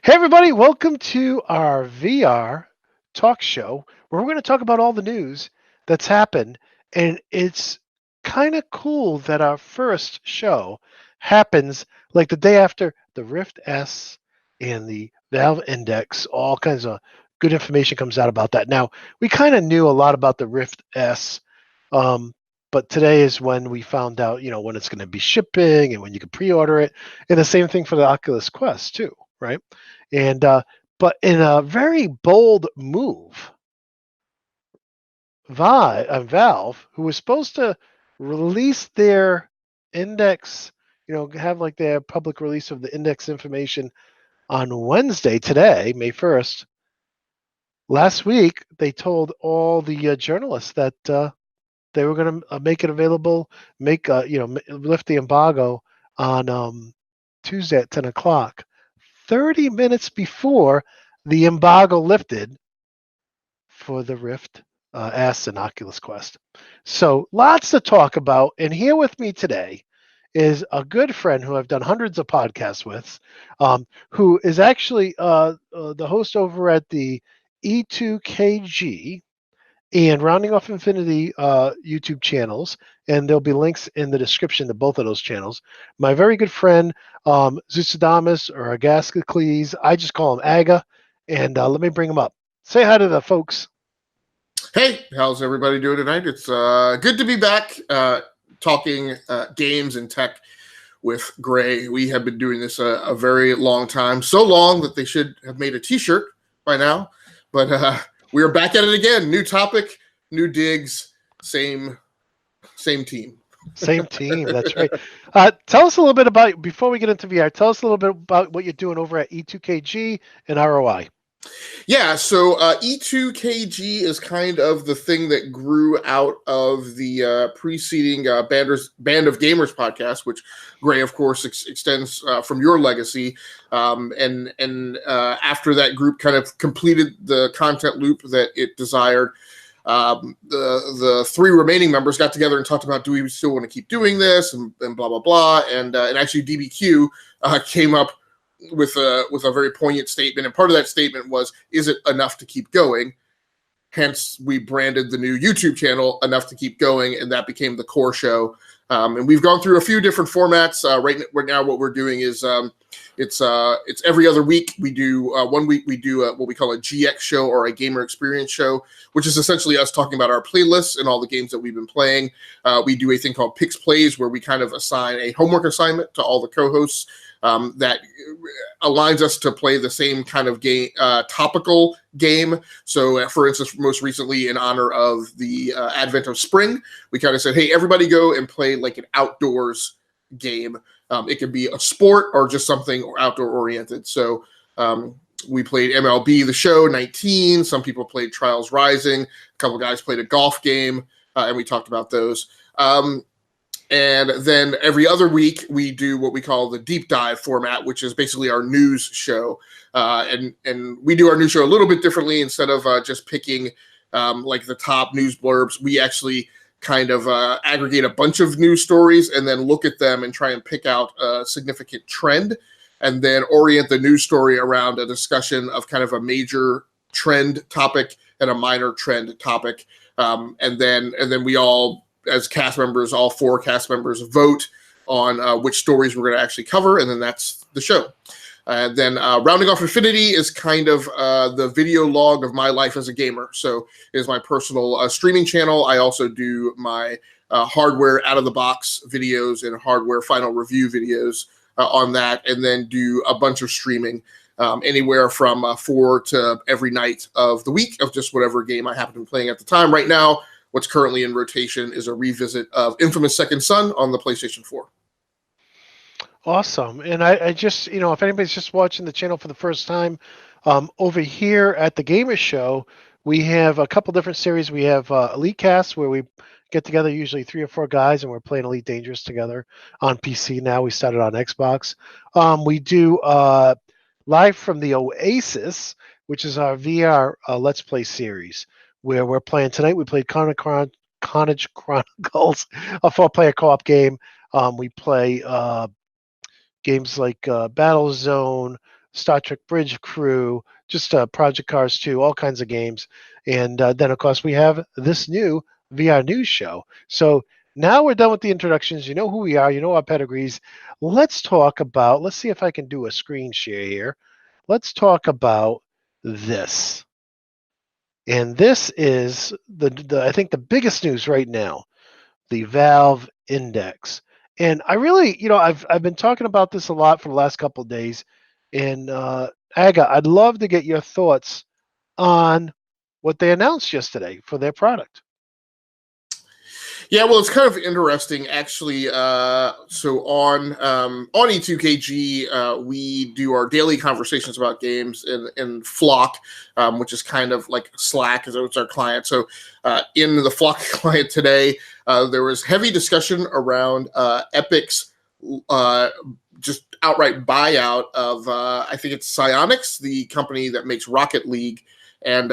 Hey, everybody, welcome to our VR talk show where we're going to talk about all the news that's happened. And it's kind of cool that our first show happens like the day after the Rift S and the Valve Index. All kinds of good information comes out about that. Now, we kind of knew a lot about the Rift S, um, but today is when we found out, when it's going to be shipping and when you can pre order it. And the same thing for the Oculus Quest, too, right? And but in a very bold move, Valve, who was supposed to release their index, have like their public release of the index information on Wednesday, today, May 1st. Last week, they told all the journalists that they were going to make it available, lift the embargo on Tuesday at 10 o'clock. 30 minutes before the embargo lifted for the Rift S and Oculus Quest. So lots to talk about. And here with me today is a good friend who I've done hundreds of podcasts with, who is actually the host over at the E2KG and Rounding Off Infinity YouTube channels, and there'll be links in the description to both of those channels. My very good friend, Zusadamas or Agaskacles, I just call him Aga, and let me bring him up. Say hi to the folks. Hey, how's everybody doing tonight? It's good to be back talking games and tech with Gray. We have been doing this a very long time, so long that they should have made a T-shirt by now. But we are back at it again. New topic, new digs, same team. Same team, that's right. Tell us a little bit about, before we get into VR, tell us a little bit about what you're doing over at E2KG and ROI. Yeah, so E2KG is kind of the thing that grew out of the preceding Band of Gamers podcast, which Gray, of course, extends from your legacy. And after that group kind of completed the content loop that it desired, the three remaining members got together and talked about, do we still want to keep doing this, and blah, blah, blah. And actually DBQ came up with a very poignant statement, and part of that statement was, is it enough to keep going? Hence, we branded the new YouTube channel Enough to Keep Going, and that became the core show. And we've gone through a few different formats. Right now, what we're doing is it's every other week. We do 1 week we do what we call a GX show, or a gamer experience show, which is essentially us talking about our playlists and all the games that we've been playing. We do a thing called Picks Plays, where we kind of assign a homework assignment to all the co-hosts that aligns us to play the same kind of game, topical game. So, for instance, most recently, in honor of the advent of spring, we kind of said, hey, everybody go and play like an outdoors game. It could be a sport or just something outdoor oriented. So we played MLB The Show 19. Some people played Trials Rising. A couple guys played a golf game, and we talked about those. And then every other week, we do what we call the deep dive format, which is basically our news show. And we do our news show a little bit differently. Instead of just picking like the top news blurbs, we actually kind of aggregate a bunch of news stories and then look at them and try and pick out a significant trend, and then orient the news story around a discussion of kind of a major trend topic and a minor trend topic. And then we all, as cast members, all four cast members vote on which stories we're going to actually cover, and then that's the show. Then Rounding Off Infinity is kind of the video log of my life as a gamer. So it is my personal streaming channel. I also do my hardware out-of-the-box videos and hardware final review videos on that, and then do a bunch of streaming, anywhere from 4 to every night of the week of just whatever game I happen to be playing at the time. Right now, what's currently in rotation is a revisit of Infamous Second Son on the PlayStation 4. Awesome. And I just, if anybody's just watching the channel for the first time, over here at the Gamer Show, we have a couple different series. We have Elite Cast, where we get together, usually 3 or 4 guys, and we're playing Elite Dangerous together on PC now. We started on Xbox. We do Live from the Oasis, which is our VR Let's Play series, where we're playing tonight. We played Carnage Chronicles, a 4-player co-op game. We play games like Battlezone, Star Trek Bridge Crew, just Project Cars 2, all kinds of games. And then, of course, we have this new VR news show. So now we're done with the introductions. You know who we are. You know our pedigrees. Let's talk about, let's see if I can do a screen share here. Let's talk about this. And this is I think the biggest news right now, the Valve Index. And I really, I've been talking about this a lot for the last couple of days. And Aga, I'd love to get your thoughts on what they announced yesterday for their product. Yeah, well, it's kind of interesting, actually. So on E2KG, we do our daily conversations about games in Flock, which is kind of like Slack, as it's our client. So in the Flock client today, there was heavy discussion around Epic's just outright buyout of I think it's Psyonix, the company that makes Rocket League, and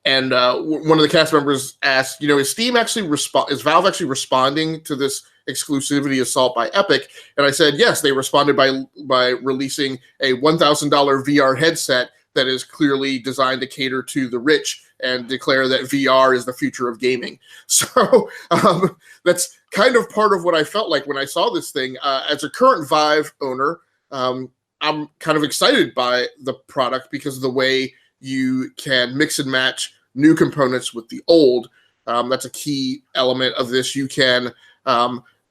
one of the cast members asked, is Steam actually is Valve actually responding to this exclusivity assault by Epic? And I said, yes, they responded by releasing a $1,000 VR headset that is clearly designed to cater to the rich and declare that VR is the future of gaming. So that's kind of part of what I felt like when I saw this thing. As a current Vive owner, I'm kind of excited by the product because of the way you can mix and match new components with the old. That's a key element of this. You can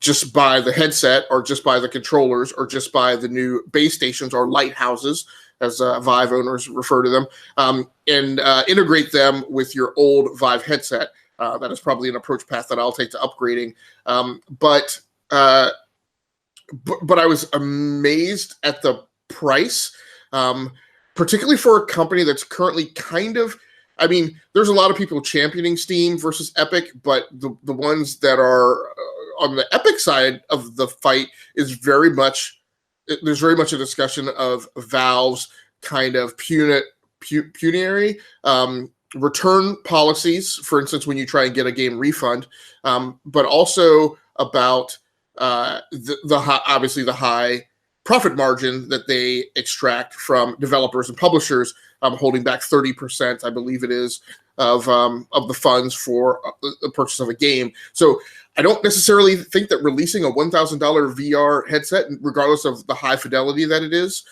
just buy the headset or just buy the controllers or just buy the new base stations or lighthouses, as Vive owners refer to them, and integrate them with your old Vive headset. That is probably an approach path that I'll take to upgrading. But I was amazed at the price, particularly for a company that's currently there's a lot of people championing Steam versus Epic, but the ones that are on the Epic side of the fight there's very much a discussion of Valve's kind of pecuniary return policies, for instance, when you try and get a game refund, but also about obviously the high profit margin that they extract from developers and publishers, holding back 30%, I believe it is, of the funds for the purchase of a game. So I don't necessarily think that releasing a $1,000 VR headset, regardless of the high fidelity that it is,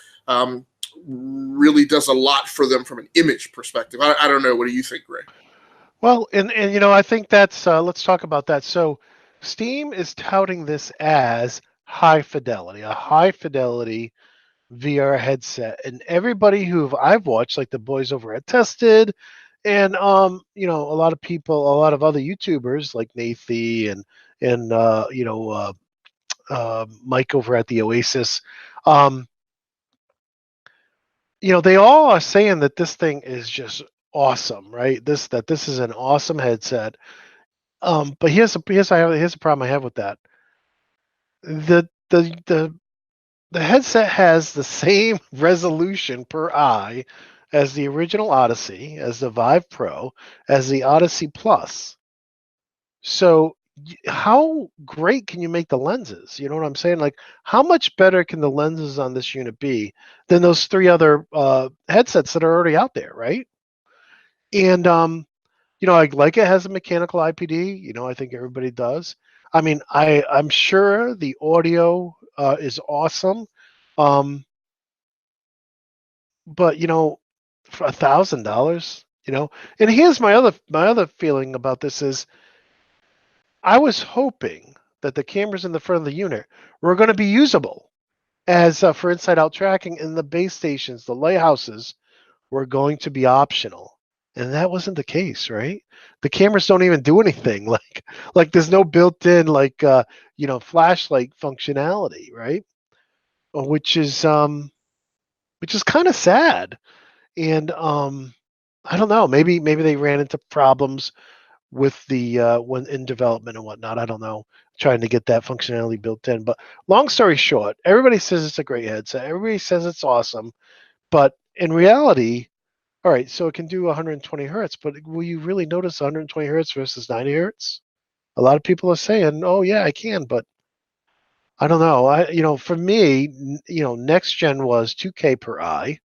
really does a lot for them from an image perspective. I don't know. What do you think, Ray? Well, and I think that's let's talk about that. So Steam is touting this as a high fidelity VR headset, and everybody who I've watched, like the boys over at Tested, and a lot of people, a lot of other YouTubers like Nathy and Mike over at the Oasis, they all are saying that this thing is just awesome, right? This is an awesome headset. But here's a problem I have with that. The headset has the same resolution per eye as the original Odyssey, as the Vive Pro, as the Odyssey Plus. So how great can you make the lenses? You know what I'm saying? Like, how much better can the lenses on this unit be than those three other headsets that are already out there, right? And like it has a mechanical IPD. I think everybody does. I mean, I'm sure the audio is awesome, but for $1,000, And here's my other feeling about this is, I was hoping that the cameras in the front of the unit were going to be usable as for inside-out tracking, and the base stations, the lighthouses, were going to be optional, and that wasn't the case, right? The cameras don't even do anything. Like there's no built-in flashlight functionality, right? Which is kind of sad. And I don't know. Maybe they ran into problems with the when in development and whatnot. I don't know, trying to get that functionality built in. But long story short, everybody says it's a great headset. Everybody says it's awesome, but in reality, all right, so it can do 120 hertz, but will you really notice 120 hertz versus 90 hertz? A lot of people are saying, oh, yeah, I can, but I don't know. For me, next gen was 2K per eye,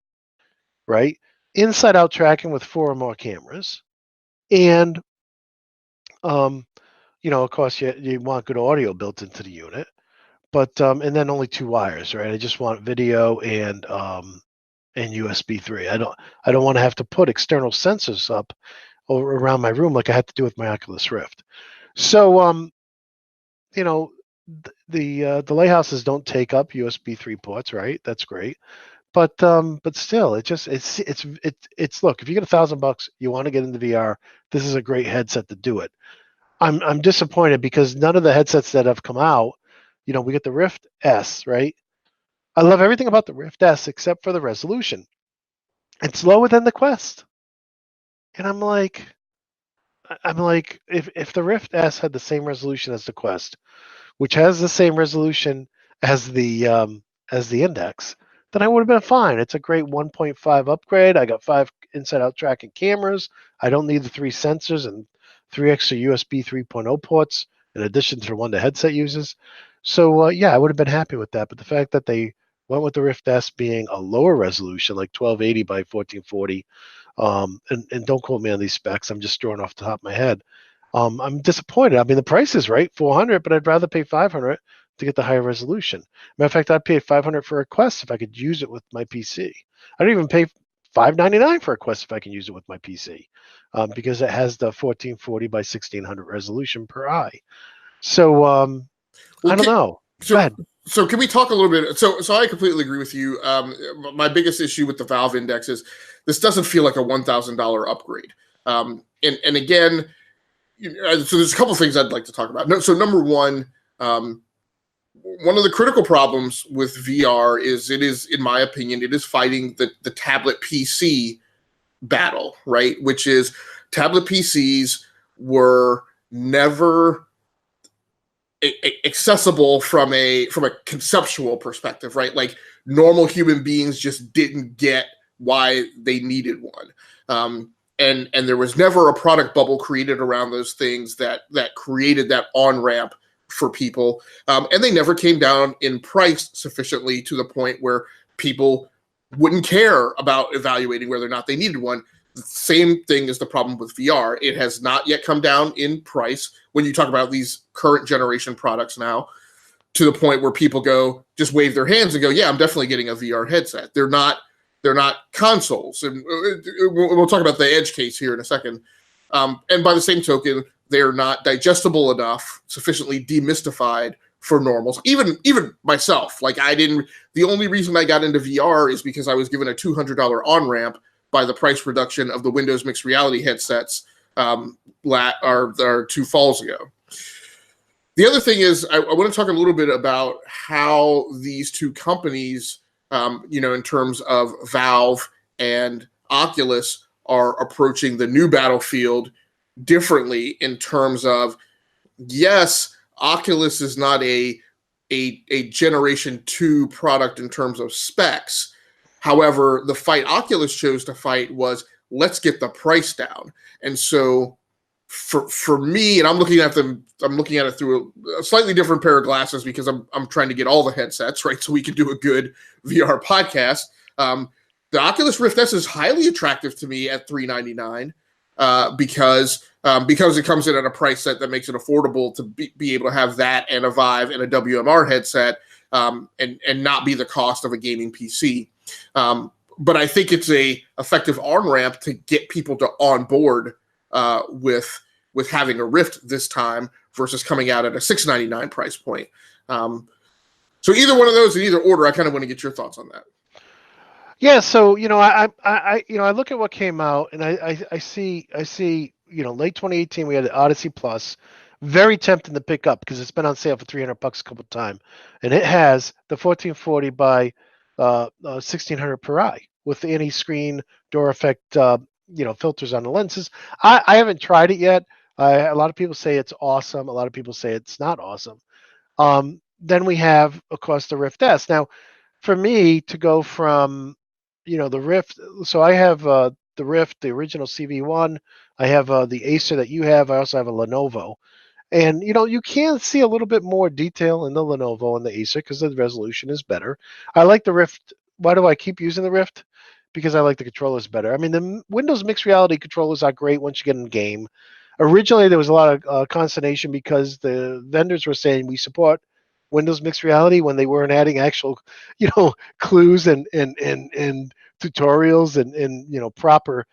right? Inside out tracking with 4 or more cameras. And, um, of course, you want good audio built into the unit. But and then only 2 wires, right? I just want video and USB 3. I don't want to have to put external sensors up around my room like I had to do with my Oculus Rift. So you know, the lighthouses don't take up USB 3 ports, right? That's great. But still, it's look, if you get $1,000, you want to get into VR, this is a great headset to do it. I'm disappointed because none of the headsets that have come out, we get the Rift S, right? I love everything about the Rift S except for the resolution. It's lower than the Quest. And I'm like, if the Rift S had the same resolution as the Quest, which has the same resolution as the Index, then I would have been fine. It's a great 1.5 upgrade. I got 5 inside-out tracking cameras. I don't need the 3 sensors and 3 extra USB 3.0 ports in addition to the one the headset uses. So yeah, I would have been happy with that. But the fact that they went with the Rift S being a lower resolution, like 1280 by 1440, and don't quote me on these specs. I'm just drawing off the top of my head. I'm disappointed. I mean, the price is right, 400, but I'd rather pay 500 to get the higher resolution. Matter of fact, I'd pay 500 for a Quest if I could use it with my PC. I'd even pay 599 for a Quest if I can use it with my PC, because it has the 1440 by 1600 resolution per eye. So Well, I don't know. Go so ahead. so can we talk a little bit? So I completely agree with you. My biggest issue with the Valve Index is this doesn't feel like a $1,000 upgrade. And again, so there's a couple things I'd like to talk about. No, so number one, one of the critical problems with VR is it is, in my opinion, it is fighting the tablet PC battle, right? Which is tablet PCs were never accessible from a conceptual perspective, right? Like normal human beings just didn't get why they needed one. And there was never a product bubble created around those things that created that on ramp for people, and they never came down in price sufficiently to the point where people wouldn't care about evaluating whether or not they needed one. The same thing is the problem with VR. It has not yet come down in price when you talk about these current generation products now, to the point where people go just wave their hands and go, yeah, I'm definitely getting a VR headset. They're not consoles, and we'll talk about the edge case here in a second. And by the same token, they're not digestible enough, sufficiently demystified for normals. Even myself, like the only reason I got into VR is because I was given a $200 on ramp by the price reduction of the Windows mixed reality headsets 2 falls ago. The other thing is I want to talk a little bit about how these two companies, in terms of Valve and Oculus, are approaching the new Battlefield differently in terms of, yes, Oculus is not a Generation 2 product in terms of specs. However, the fight Oculus chose to fight was, let's get the price down. And so for me, and I'm looking at it through a slightly different pair of glasses because I'm trying to get all the headsets, right? So we can do a good VR podcast. The Oculus Rift S is highly attractive to me at $399 because it comes in at a price set that makes it affordable to be able to have that and a Vive and a WMR headset, and not be the cost of a gaming PC. But I think it's a effective on-ramp to get people to on board with having a Rift this time versus coming out at a $699 price point. So either one of those in either order, I kind of want to get your thoughts on that. Yeah, so I look at what came out, and I see late 2018 we had the Odyssey Plus, very tempting to pick up because it's been on sale for $300 a couple of times, and it has the 1440 by 1600 per eye with anti-screen door effect filters on the lenses. I haven't tried it yet. A lot of people say it's awesome. A lot of people say it's not awesome. Then we have, of course, the Rift S. Now, for me to go from the Rift, so I have the Rift, the original CV1. I have the Acer that you have. I also have a Lenovo. And you can see a little bit more detail in the Lenovo and the Acer because the resolution is better. I like the Rift. Why do I keep using the Rift? Because I like the controllers better. I mean, the Windows mixed reality controllers are great once you get in the game. Originally, there was a lot of consternation because the vendors were saying we support Windows mixed reality when they weren't adding actual, clues and tutorials and proper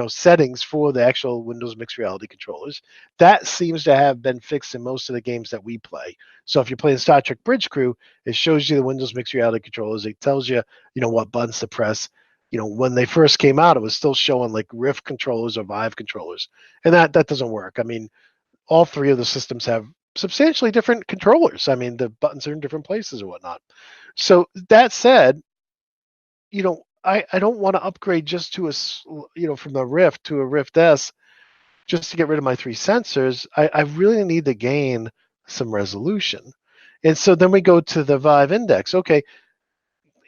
settings for the actual Windows mixed reality controllers. That seems to have been fixed in most of the games that we play. So if you're playing Star Trek Bridge Crew, it shows you the Windows mixed reality controllers. It tells you, what buttons to press. When they first came out, it was still showing like Rift controllers or Vive controllers, and that doesn't work. I mean, all three of the systems have substantially different controllers. I mean, the buttons are in different places or whatnot. So that said, I don't want to upgrade just to from the Rift to a Rift S just to get rid of my three sensors. I really need to gain some resolution. And so then we go to the Vive Index. Okay,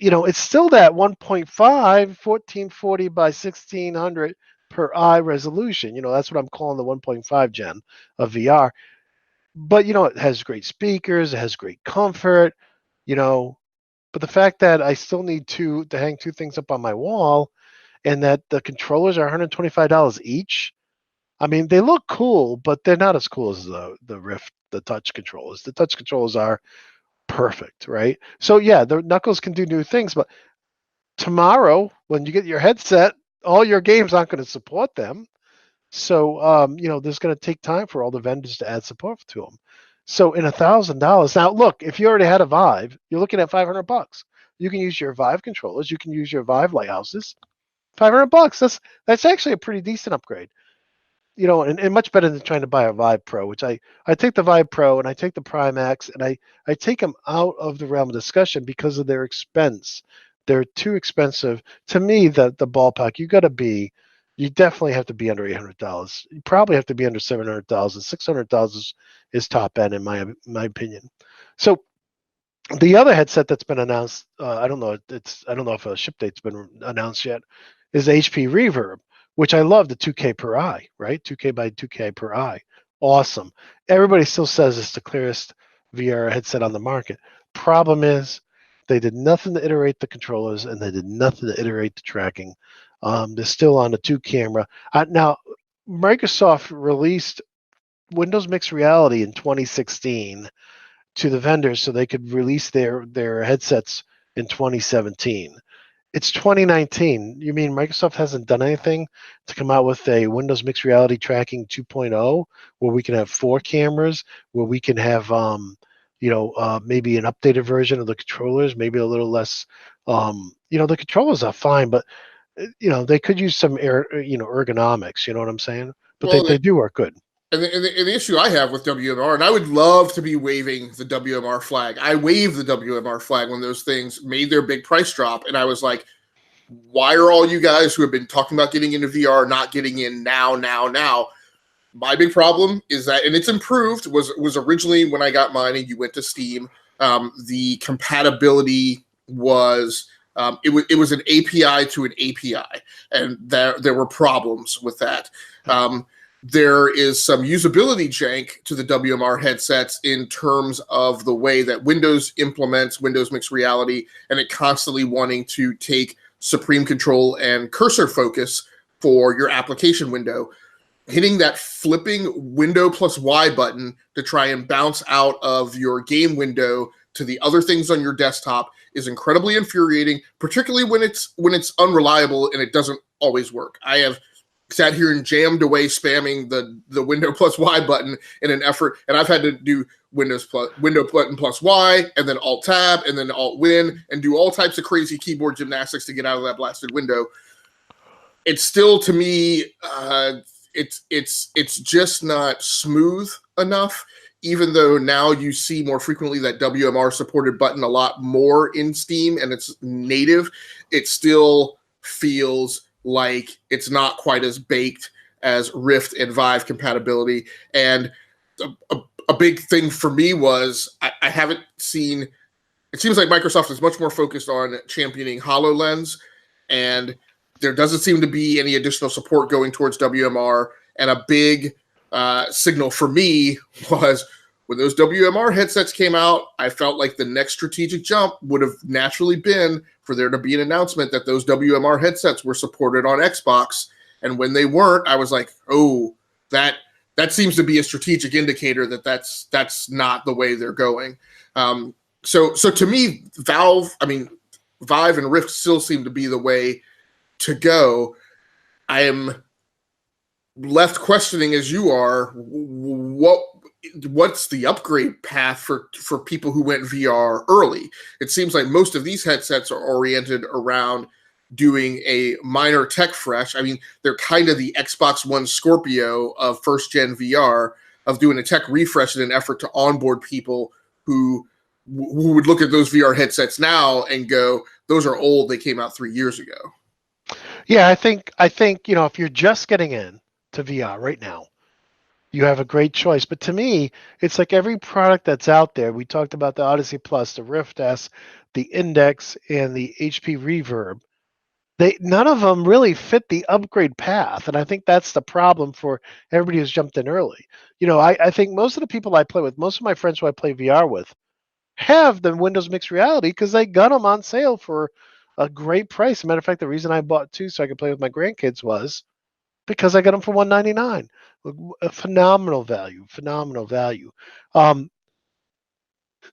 it's still that 1.5, 1440 by 1600 per eye resolution. That's what I'm calling the 1.5 gen of VR. But, it has great speakers, it has great comfort, but the fact that I still need to hang two things up on my wall and that the controllers are $125 each. I mean, they look cool, but they're not as cool as the Rift, the touch controllers. The touch controllers are perfect, right? So yeah, the Knuckles can do new things, but tomorrow when you get your headset, all your games aren't going to support them. So there's going to take time for all the vendors to add support to them. So in $1,000 now, look, if you already had a Vive, you're looking at $500. You can use your Vive controllers, you can use your Vive lighthouses. $500. That's actually a pretty decent upgrade. And much better than trying to buy a Vive Pro, which I take the Vive Pro and I take the Prime X and I take them out of the realm of discussion because of their expense. They're too expensive. To me, the ballpark, you definitely have to be under $800. You probably have to be under $700. $600 is top end in my opinion. So the other headset that's been announced, I don't know if a ship date's been announced yet, is HP Reverb, which I love the 2K per eye, right? 2K by 2K per eye. Awesome. Everybody still says it's the clearest VR headset on the market. Problem is, they did nothing to iterate the controllers and they did nothing to iterate the tracking. They're still on the two camera. Now, Microsoft released Windows Mixed Reality in 2016 to the vendors so they could release their headsets in 2017. It's 2019. You mean Microsoft hasn't done anything to come out with a Windows Mixed Reality Tracking 2.0 where we can have four cameras, where we can have maybe an updated version of the controllers, maybe a little less. The controllers are fine, but they could use some ergonomics. You know what I'm saying? But Well, they do work good. and the issue I have with WMR, and I would love to be waving the WMR flag. I waved the WMR flag when those things made their big price drop, and I was like, why are all you guys who have been talking about getting into VR not getting in now? My big problem is that, and it's improved, was originally when I got mine and you went to Steam, the compatibility was it was an API to an API, and there were problems with that. There is some usability jank to the WMR headsets in terms of the way that Windows implements Windows Mixed Reality, and it constantly wanting to take supreme control and cursor focus for your application window. Hitting that flipping window plus Y button to try and bounce out of your game window to the other things on your desktop is incredibly infuriating, particularly when it's unreliable and it doesn't always work. I have sat here and jammed away spamming the window plus Y button in an effort, and I've had to do window button plus Y and then Alt Tab and then Alt Win and do all types of crazy keyboard gymnastics to get out of that blasted window. It's still, to me, it's just not smooth enough. Even though now you see more frequently that WMR supported button a lot more in Steam and it's native, it still feels like it's not quite as baked as Rift and Vive compatibility. And a big thing for me was I haven't seen, it seems like Microsoft is much more focused on championing HoloLens, and there doesn't seem to be any additional support going towards WMR. And a big signal for me was when those WMR headsets came out, I felt like the next strategic jump would have naturally been for there to be an announcement that those WMR headsets were supported on Xbox. And when they weren't, I was like, oh, that seems to be a strategic indicator that that's not the way they're going. So to me, Vive and Rift still seem to be the way to go. I am left questioning, as you are, what's the upgrade path for people who went VR early? It seems like most of these headsets are oriented around doing a minor tech fresh. I mean, they're kind of the Xbox One Scorpio of first gen VR, of doing a tech refresh in an effort to onboard people who would look at those VR headsets now and go, those are old, they came out 3 years ago. Yeah, I think if you're just getting in to VR right now, you have a great choice. But to me, it's like every product that's out there. We talked about the Odyssey Plus, the Rift S, the Index, and the HP Reverb. None of them really fit the upgrade path, and I think that's the problem for everybody who's jumped in early. I think most of the people I play with, most of my friends who I play VR with, have the Windows Mixed Reality because they got them on sale for a great price. As a matter of fact, the reason I bought two so I could play with my grandkids was because I got them for $199. A phenomenal value, phenomenal value.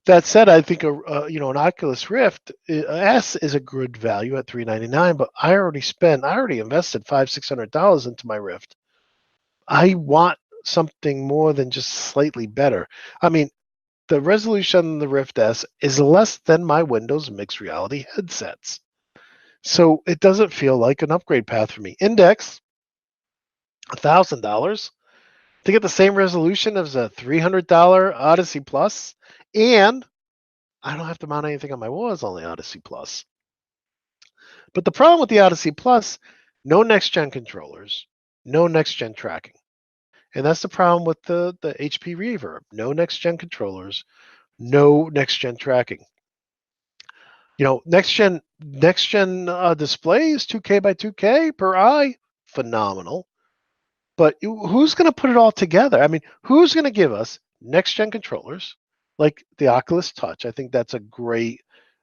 That said, I think an Oculus Rift S is a good value at $399. But I already invested $500-600 into my Rift. I want something more than just slightly better. I mean, the resolution on the Rift S is less than my Windows Mixed Reality headsets, so it doesn't feel like an upgrade path for me. Index, $1,000 to get the same resolution as a $300 Odyssey Plus, and I don't have to mount anything on my walls on the Odyssey Plus. But the problem with the Odyssey Plus, no next-gen controllers, no next-gen tracking. And that's the problem with the HP Reverb. No next-gen controllers, no next-gen tracking. Next-gen display is 2K by 2K per eye, phenomenal. But who's going to put it all together? I mean, who's going to give us next-gen controllers like the Oculus Touch? I think that's a great,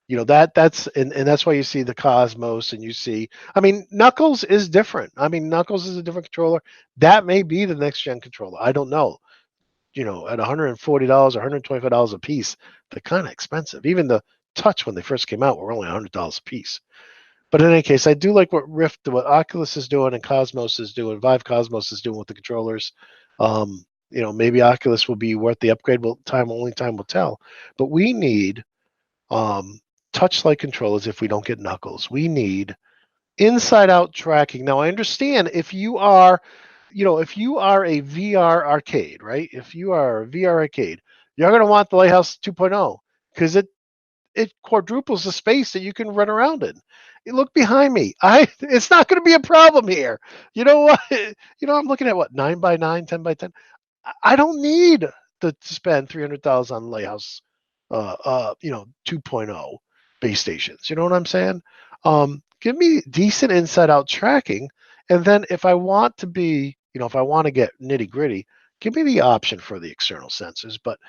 that's why you see the Cosmos and you see, I mean, Knuckles is different. I mean, Knuckles is a different controller. That may be the next-gen controller. I don't know. At $140, $125 a piece, they're kind of expensive. Even the Touch, when they first came out, were only $100 a piece. But in any case, I do like what Oculus is doing and Cosmos is doing. Vive Cosmos is doing with the controllers. Maybe Oculus will be worth the upgrade. Only time will tell. But we need touch-like controllers if we don't get Knuckles. We need inside-out tracking. Now, I understand if you are a VR arcade, right? If you are a VR arcade, you're going to want the Lighthouse 2.0 because it quadruples the space that you can run around in. Look behind me. It's not going to be a problem here. You know what? I'm looking at 9 by 9, 10 by 10. I don't need to spend $300 on Lighthouse, 2.0 base stations. You know what I'm saying? Give me decent inside out tracking. And then if I want to get nitty gritty, give me the option for the external sensors. But,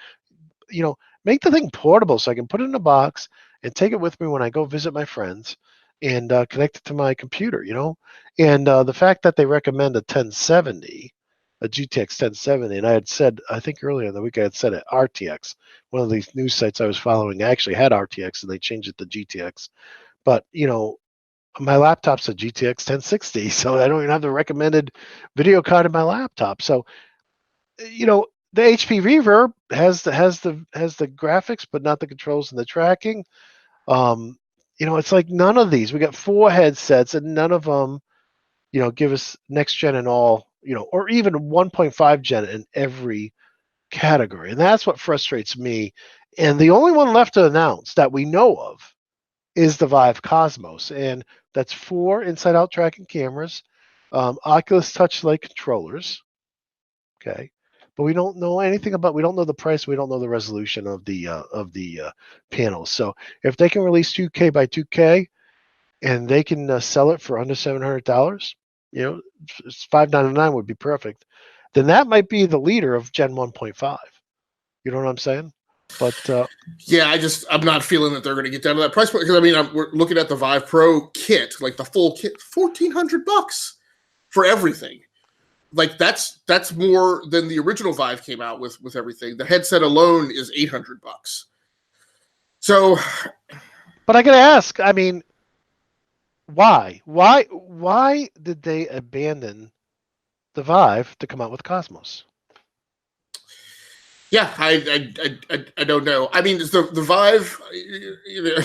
make the thing portable so I can put it in a box and take it with me when I go visit my friends and connect it to my computer, And the fact that they recommend a 1070, a GTX 1070, and I think earlier in the week I had said it, RTX. One of these news sites I was following actually had RTX and they changed it to GTX. But, my laptop's a GTX 1060, so I don't even have the recommended video card in my laptop. So, the HP Reverb has the graphics, but not the controls and the tracking. It's like none of these. We got 4 headsets, and none of them, give us next gen and all, or even 1.5 gen in every category. And that's what frustrates me. And the only one left to announce that we know of is the Vive Cosmos, and that's 4 inside-out tracking cameras, Oculus Touch-like controllers. Okay. But we don't know anything we don't know the price. We don't know the resolution of the panels. So if they can release 2K by 2K and they can sell it for under $700, $599 would be perfect. then that might be the leader of Gen 1.5. You know what I'm saying? But yeah, I'm not feeling that they're going to get down to that price point because I mean we're looking at the Vive Pro kit, like the full kit, $1,400 for everything. Like that's more than the original Vive came out with everything. The headset alone is $800. So, but I gotta ask. I mean, why? Why did they abandon the Vive to come out with Cosmos? yeah, I don't know. I mean, the Vive. You know,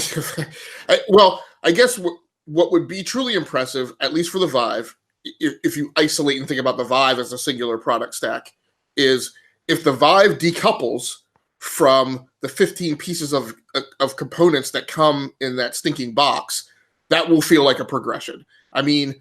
well, I guess what would be truly impressive, at least for the Vive, if you isolate and think about the Vive as a singular product stack, is if the Vive decouples from the 15 pieces of components that come in that stinking box, that will feel like a progression. I mean,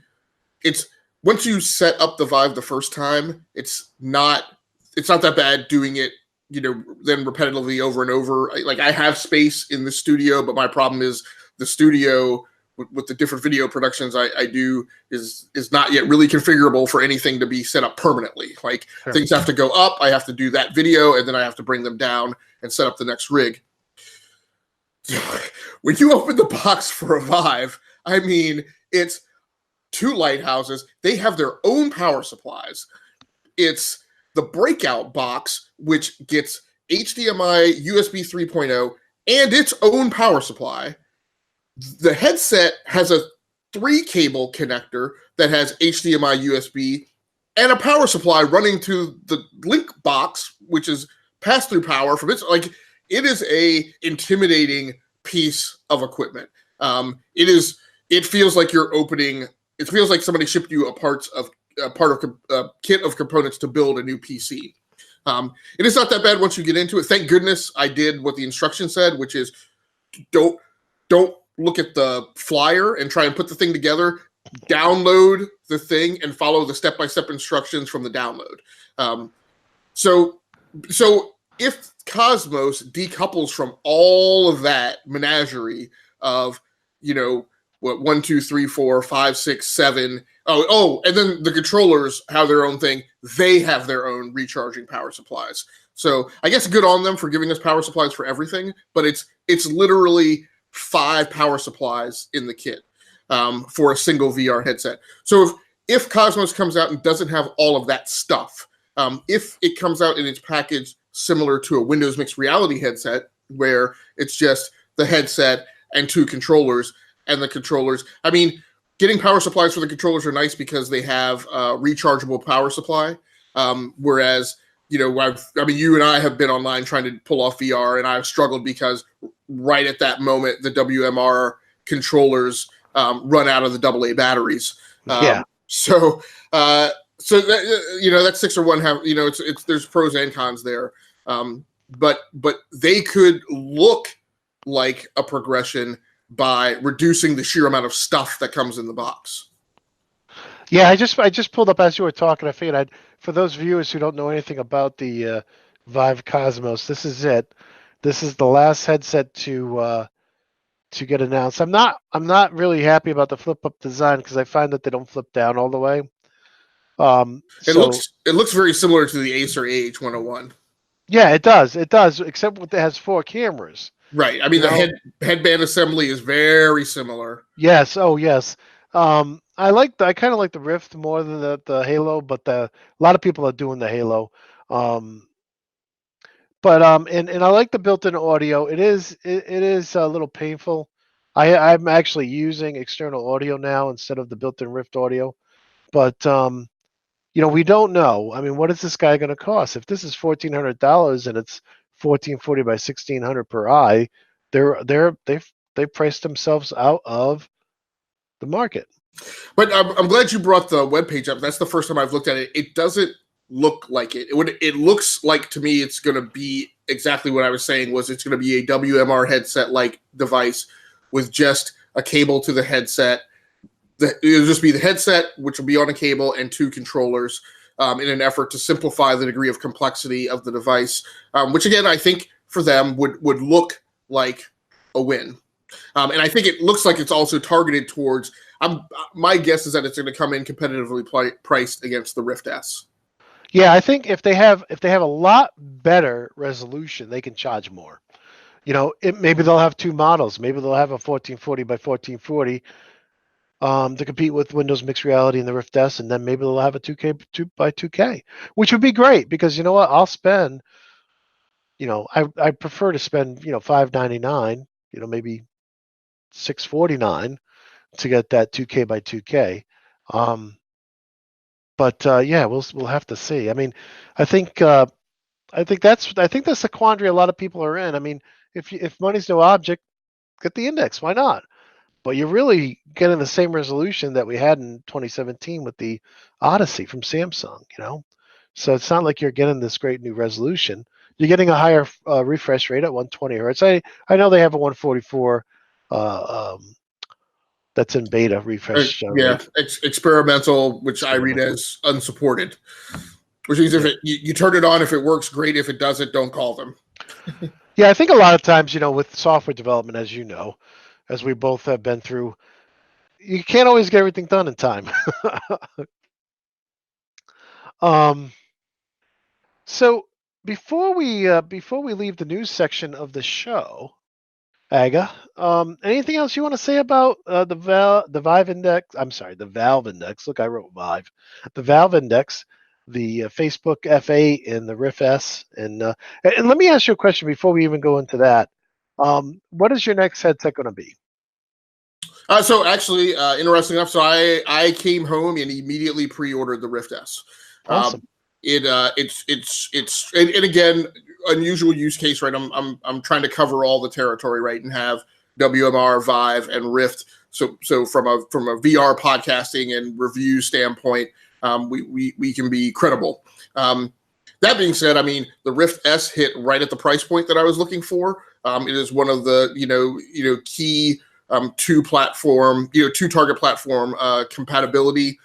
it's once you set up the Vive the first time, it's not that bad doing it, you know, then repetitively over and over. Like I have space in the studio, but my problem is the studio with the different video productions I do is not yet really configurable for anything to be set up permanently. Like Sure. Things have to go up. I have to do that video, and then I have to bring them down and set up the next rig. When you open the box for a Vive, I mean, it's 2 lighthouses. They have their own power supplies. It's the breakout box, which gets HDMI, USB 3.0, and its own power supply. The headset has a 3-cable connector that has HDMI, USB, and a power supply running to the link box, which is pass-through power from its. Like, it is a intimidating piece of equipment. It feels like you're opening. It feels like somebody shipped you a kit of components to build a new PC. It is not that bad once you get into it. Thank goodness I did what the instruction said, which is don't look at the flyer and try and put the thing together. Download the thing and follow the step-by-step instructions from the download. So if Cosmos decouples from all of that menagerie of, you know, what 1, 2, 3, 4, 5, 6, 7. Oh, and then the controllers have their own thing. They have their own recharging power supplies. So I guess good on them for giving us power supplies for everything, but it's literally 5 power supplies in the kit for a single VR headset. So if Cosmos comes out and doesn't have all of that stuff, if it comes out in its package similar to a Windows Mixed Reality headset, where it's just the headset and 2 controllers, and the controllers, I mean, getting power supplies for the controllers are nice because they have a rechargeable power supply. Whereas, you know, you and I have been online trying to pull off VR, and I've struggled because right at that moment, the WMR controllers run out of the AA batteries. Yeah. So that, you know, that 6 or 1 have, you know, it's there's pros and cons there. But they could look like a progression by reducing the sheer amount of stuff that comes in the box. Yeah, I just pulled up as you were talking. I figured for those viewers who don't know anything about the Vive Cosmos, this is it. This is the last headset to get announced. I'm not really happy about the flip up design because I find that they don't flip down all the way. It looks very similar to the Acer AH101. Yeah, it does, except it has 4 cameras. Right. I mean, the headband assembly is very similar. Yes. Oh, yes. I kind of like the Rift more than the Halo, but a lot of people are doing the Halo. And I like the built-in audio. It is a little painful. I'm actually using external audio now instead of the built-in Rift audio. But you know, we don't know. I mean, what is this guy going to cost? If this is $1,400 and it's 1440 by 1600 per eye, they've priced themselves out of the market. But I'm glad you brought the webpage up. That's the first time I've looked at it. It doesn't look like it. It looks like to me it's going to be exactly what I was saying. It's going to be a WMR headset like device with just a cable to the headset. It'll just be the headset, which will be on a cable, and 2 controllers in an effort to simplify the degree of complexity of the device, which, again, I think for them would look like a win. And I think it looks like it's also targeted towards my guess is that it's going to come in competitively priced against the Rift S. Yeah, I think if they have a lot better resolution, they can charge more. Maybe they'll have two models. Maybe they'll have a 1440 by 1440 to compete with Windows Mixed Reality and the Rift S, and then maybe they'll have a 2K 2 by 2K, which would be great because you know what? I'll spend, I prefer to spend, $599, maybe $649 to get that 2K by 2K. But yeah, we'll have to see. I mean, I think that's the quandary a lot of people are in. I mean, if money's no object, get the Index. Why not? But you're really getting the same resolution that we had in 2017 with the Odyssey from Samsung. So it's not like you're getting this great new resolution. You're getting a higher refresh rate at 120 hertz. I know they have a 144 that's in beta refresh Yeah, rate. experimental, which I read Experimental. as unsupported. Which means if Yeah. you turn it on, if it works, great. If it doesn't, don't call them. Yeah, I think a lot of times, with software development, as you know, as we both have been through, you can't always get everything done in time. um, so before we leave the news section of the show, Aga, anything else you want to say about the Vive Index? I'm sorry, the Valve Index. Look, I wrote Vive. The Valve Index, the Facebook F8 and the Rift S, and let me ask you a question before we even go into that. What is your next headset going to be? So actually, interesting enough, so I came home and immediately pre-ordered the Rift S. Awesome. And again, unusual use case, right? I'm trying to cover all the territory, right, and have WMR, Vive, and Rift. So from a VR podcasting and review standpoint, we can be credible. That being said, I mean, the Rift S hit right at the price point that I was looking for. It is one of the key two target platform compatibility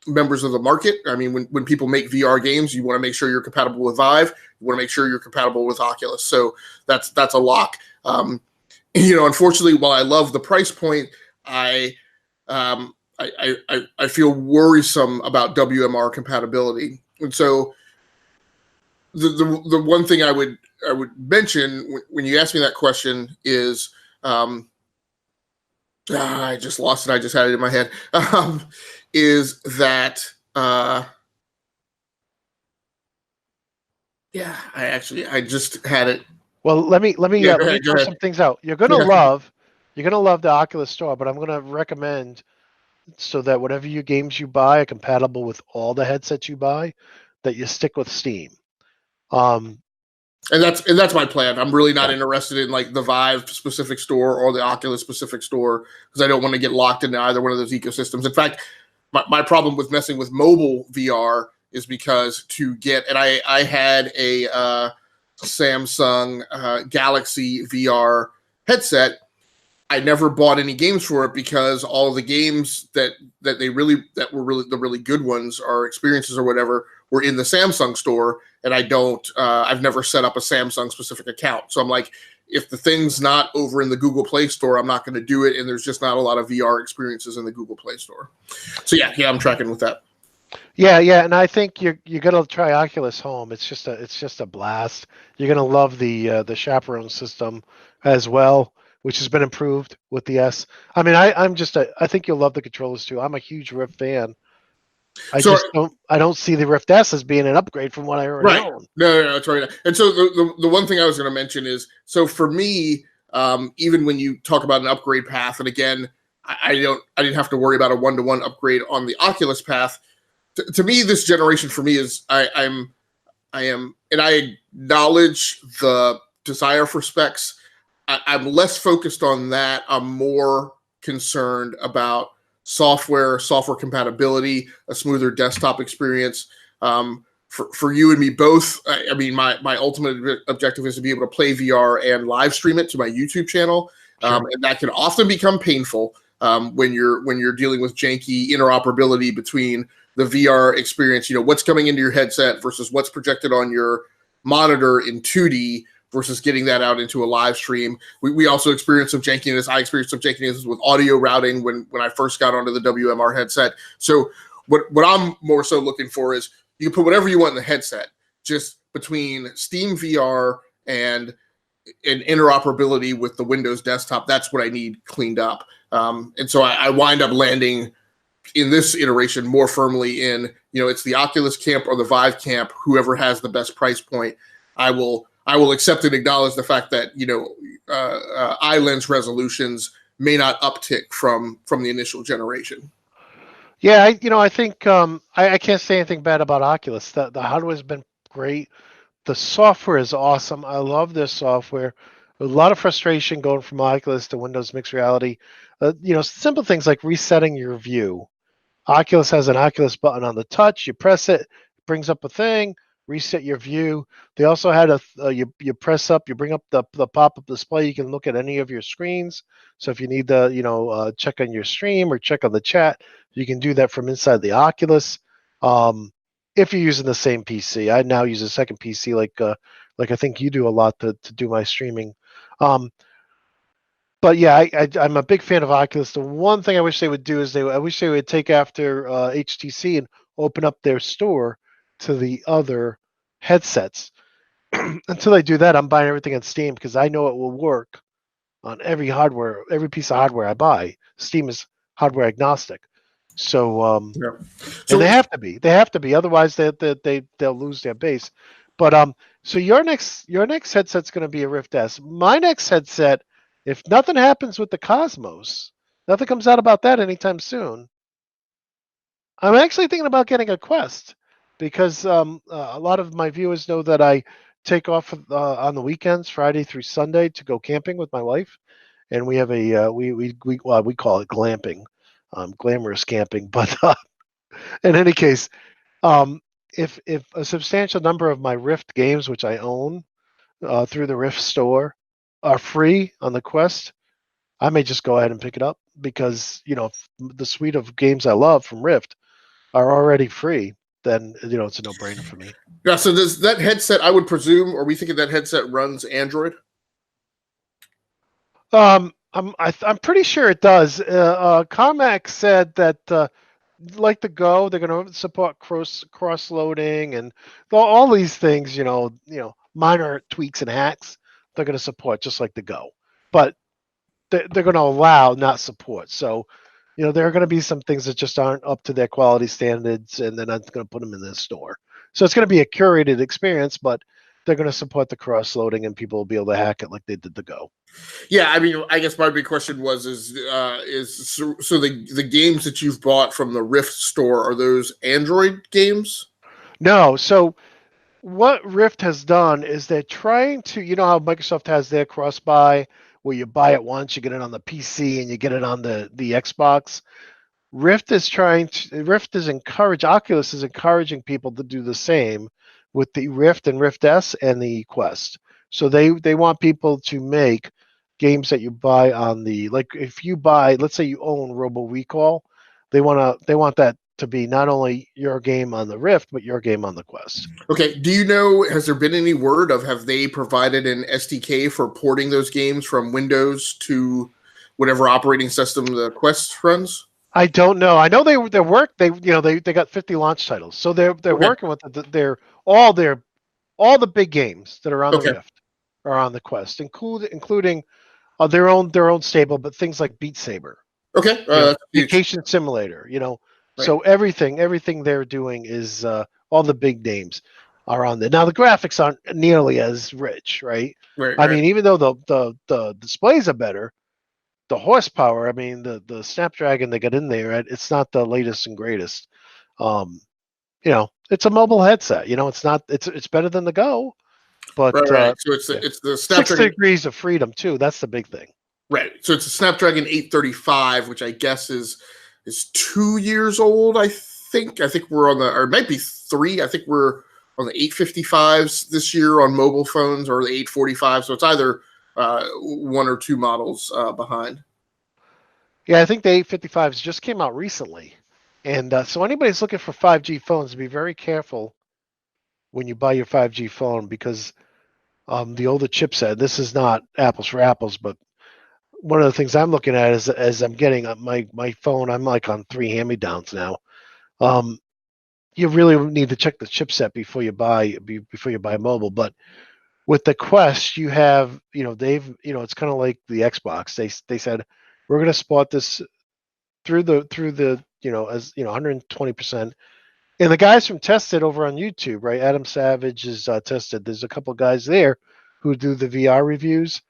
members of the market. I mean, when people make VR games, you want to make sure you're compatible with Vive. You want to make sure you're compatible with Oculus. So that's a lock. Unfortunately, while I love the price point, I feel worrisome about WMR compatibility. And so the one thing I would mention when you ask me that question is I just lost it. I just had it in my head. Is that I just had it. Well, let me Yeah, let me go throw ahead. some things out. You're gonna love the Oculus Store, but I'm gonna recommend so that whatever games you buy are compatible with all the headsets you buy, that you stick with Steam. And that's my plan. I'm really not Yeah. interested in like the Vive specific store or the Oculus specific store because I don't want to get locked into either one of those ecosystems. In fact, my problem with messing with mobile VR is because I had a Samsung Galaxy VR headset. I never bought any games for it because all of the games that were really the really good ones or experiences or whatever were in the Samsung store, and I've never set up a Samsung specific account. So I'm like, if the thing's not over in the Google Play Store, I'm not going to do it, and there's just not a lot of VR experiences in the Google Play Store. So yeah, I'm tracking with that. Yeah, and I think you're gonna try Oculus Home. It's just a blast. You're gonna love the chaperone system as well, which has been improved with the S. I mean, I think you'll love the controllers too. I'm a huge Rift fan. So I don't see the Rift S as being an upgrade from what I already right, own. no, that's right. And so the one thing I was going to mention is, so for me, even when you talk about an upgrade path, and again, I didn't have to worry about a 1-to-1 upgrade on the Oculus path. To me, this generation for me is I am, and I acknowledge the desire for specs. I'm less focused on that. I'm more concerned about software compatibility, a smoother desktop experience. For you and me both, I mean, my ultimate objective is to be able to play VR and live stream it to my YouTube channel, Sure. and that can often become painful when you're dealing with janky interoperability between the VR experience. What's coming into your headset versus what's projected on your monitor in 2D versus getting that out into a live stream. We also experienced some jankiness. I experienced some jankiness with audio routing when I first got onto the WMR headset. So what I'm more so looking for is you can put whatever you want in the headset. Just between Steam VR and interoperability with the Windows desktop, that's what I need cleaned up. And so I wind up landing in this iteration more firmly in, it's the Oculus camp or the Vive camp. Whoever has the best price point, I will accept and acknowledge the fact that iLens resolutions may not uptick from the initial generation. Yeah, I think I can't say anything bad about Oculus. The hardware's been great. The software is awesome. I love this software. A lot of frustration going from Oculus to Windows Mixed Reality. Simple things like resetting your view. Oculus has an Oculus button on the touch. You press it, it brings up a thing. Reset your view. They also had you press up, you bring up the pop-up display. You can look at any of your screens. So if you need to check on your stream or check on the chat, you can do that from inside the Oculus. If you're using the same PC, I now use a second PC like I think you do a lot to do my streaming. But yeah, I'm a big fan of Oculus. The one thing I wish they would do is I wish they would take after HTC and open up their store to the other headsets. Until they do that, I'm buying everything on Steam because I know it will work on every piece of hardware I buy. Steam is hardware agnostic, so Yeah. and they have to be, otherwise they'll lose their base. But so your next headset's going to be a Rift S. My next headset, if nothing happens with the Cosmos, nothing comes out about that anytime soon, I'm actually thinking about getting a Quest because a lot of my viewers know that I take off on the weekends, Friday through Sunday, to go camping with my wife, and we have a we call it glamping, glamorous camping. But in any case, if a substantial number of my Rift games, which I own through the Rift store, are free on the Quest, I may just go ahead and pick it up because the suite of games I love from Rift are already free. Then it's a no-brainer for me. Yeah. So does that headset, I would presume, or we thinking that headset runs Android? I'm pretty sure it does. Carmack said that like the Go, they're going to support cross loading and all these things. Minor tweaks and hacks they're going to support just like the Go, but they're going to allow, not support. So there are going to be some things that just aren't up to their quality standards, and they're not going to put them in the store. So it's going to be a curated experience, but they're going to support the cross loading, and people will be able to hack it like they did the Go. Yeah, I mean, I guess my big question is the games that you've bought from the Rift store, are those Android games? No. So what Rift has done is they're trying to, how Microsoft has their cross buy, where you buy it once, you get it on the PC, and you get it on the Xbox. Oculus is encouraging people to do the same with the Rift and Rift S and the Quest. So they want people to make games that you buy on like if you buy, let's say you own Robo Recall, they want that to be not only your game on the Rift, but your game on the Quest. Okay. Do you know, has there been any word of, have they provided an SDK for porting those games from Windows to whatever operating system the Quest runs? I don't know. I know they got 50 launch titles, so they're working with all the big games that are on the Rift are on the Quest, including their own stable, but things like Beat Saber, Vacation Simulator, Right. So everything they're doing is all the big names are on there. Now the graphics aren't nearly as rich, right? I mean, even though the displays are better, the horsepower, I mean, the Snapdragon they got in there, it's not the latest and greatest. It's a mobile headset. It's better than the Go, but right. So it's the Snapdragon 6 degrees of freedom too. That's the big thing. Right. So it's a Snapdragon 835, which I guess is 2 years old. I think we're on or it might be 3. I think we're on the 855s this year on mobile phones, or the 845. So it's either 1 or 2 models behind. Yeah, I think the 855s just came out recently. And so anybody's looking for 5G phones, be very careful when you buy your 5G phone, because the older chipset, this is not apples for apples, but one of the things I'm looking at is as I'm getting my phone, I'm like on 3 hand-me-downs now. you really need to check the chipset before you buy mobile. But with the Quest, you have, it's kind of like the Xbox. They said we're going to support this through the as 120%. And the guys from Tested over on YouTube, right? Adam Savage is Tested. There's a couple of guys there who do the VR reviews,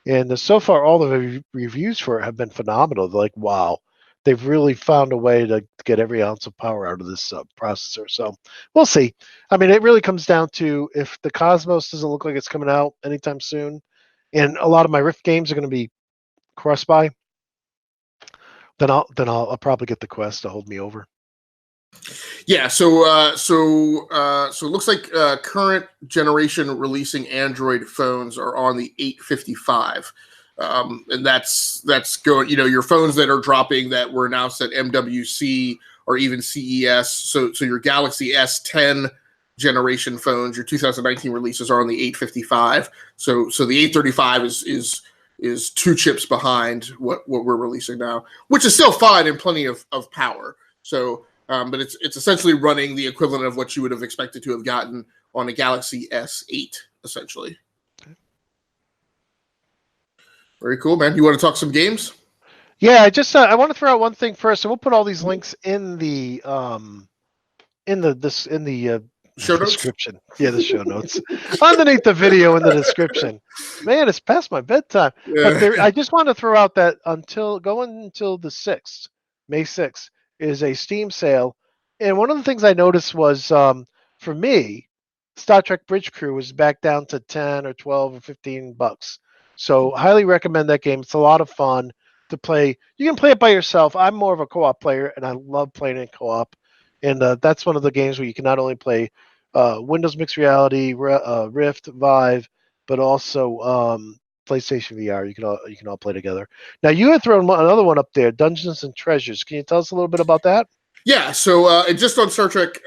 and so far all the reviews for it have been phenomenal. They're like, wow, they've really found a way to get every ounce of power out of this processor. So we'll see. I mean, it really comes down to if the Cosmos doesn't look like it's coming out anytime soon, and a lot of my Rift games are going to be cross-buy, then I'll probably get the Quest to hold me over. Yeah, so it looks like current generation releasing Android phones are on the 855, and that's going. Your phones that are dropping that were announced at MWC or even CES. So your Galaxy S10 generation phones, your 2019 releases are on the 855. So the 835 is 2 chips behind what we're releasing now, which is still fine and plenty of power. So. But it's essentially running the equivalent of what you would have expected to have gotten on a Galaxy S8, essentially. Okay. Very cool, man. You want to talk some games? Yeah, I want to throw out one thing first, and we'll put all these links in the show notes? Description. Yeah, the show notes underneath the video in the description. Man, it's past my bedtime. Yeah. But I just want to throw out that until the 6th, May 6th. Is a Steam sale, and one of the things I noticed was for me, Star Trek Bridge Crew was back down to 10 or 12 or $15. So highly recommend that game. It's a lot of fun to play. You can play it by yourself. I'm more of a co-op player, and I love playing in co-op. And that's one of the games where you can not only play Windows Mixed Reality, Rift, Vive, but also PlayStation VR. You can all play together. Now you had thrown another one up there, Dungeons and Treasures. Can you tell us a little bit about that? Yeah. So just on Star Trek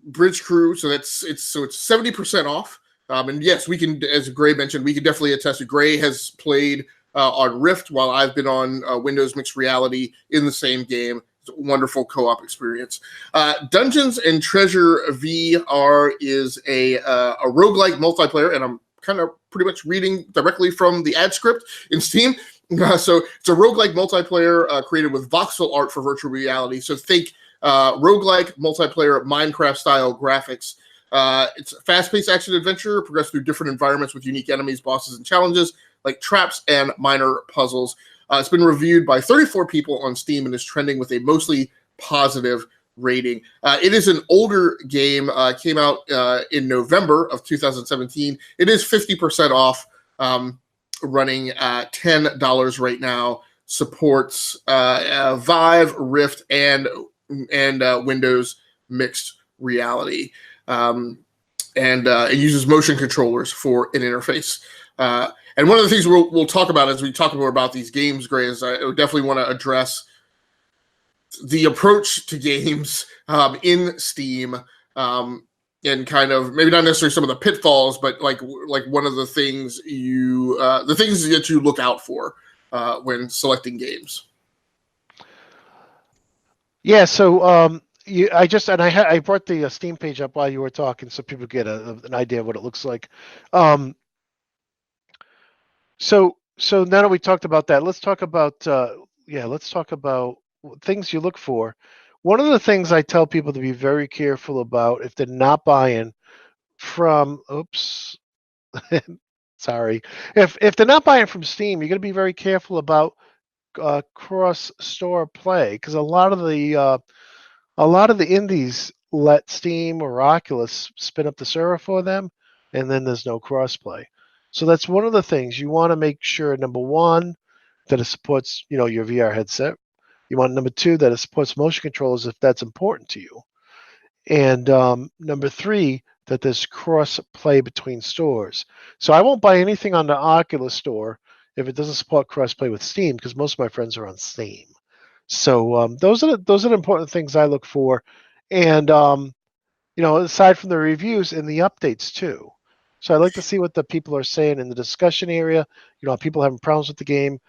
Bridge Crew, so it's 70% off. And yes, we can, as Gray mentioned, we can definitely attest. Gray has played on Rift while I've been on Windows Mixed Reality in the same game. It's a wonderful co-op experience. Dungeons and Treasure VR is a roguelike multiplayer, and I'm kind of pretty much reading directly from the ad script in Steam. So it's a roguelike multiplayer created with voxel art for virtual reality. So think roguelike multiplayer Minecraft-style graphics. It's a fast-paced action adventure, progress through different environments with unique enemies, bosses, and challenges, like traps and minor puzzles. It's been reviewed by 34 people on Steam and is trending with a mostly positive rating. It is an older game, came out in November of 2017. It is 50% off, running at $10 right now. Supports Vive, Rift, and Windows Mixed Reality. And it uses motion controllers for an interface. And one of the things we'll talk about as we talk more about these games, Gray, is I definitely want to address the approach to games in Steam, and kind of maybe not necessarily some of the pitfalls, but like one of the things that you look out for when selecting games. Yeah. So I brought the Steam page up while you were talking, so people get an idea of what it looks like. So now that we talked about that, let's talk about things you look for. One of the things I tell people to be very careful about if they're not buying from sorry. If they're not buying from Steam, you're going to be very careful about cross-store play, because a lot of the indies let Steam or Oculus spin up the server for them, and then there's no cross-play. So that's one of the things you want to make sure. Number one, that it supports your VR headset. You want number two, that it supports motion controllers if that's important to you. And number three, that there's cross play between stores. So I won't buy anything on the Oculus store if it doesn't support cross play with Steam, because most of my friends are on Steam. So those are the important things I look for. And aside from the reviews and the updates too. So I like to see what the people are saying in the discussion area. Are people having problems with the game?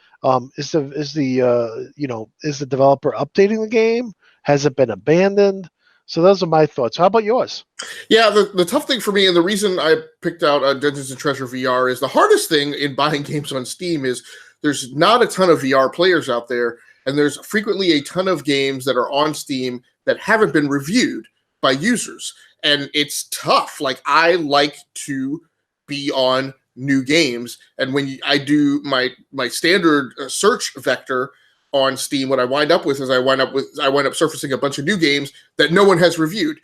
Is the developer updating the game? Has it been abandoned? So those are my thoughts. How about yours? Yeah, the tough thing for me, and the reason I picked out Dungeons and Treasure VR, is the hardest thing in buying games on Steam is there's not a ton of VR players out there, and there's frequently a ton of games that are on Steam that haven't been reviewed by users, and it's tough. Like, I like to be on new games, and when I do my standard search vector on Steam, what I wind up with is I wind up surfacing a bunch of new games that no one has reviewed.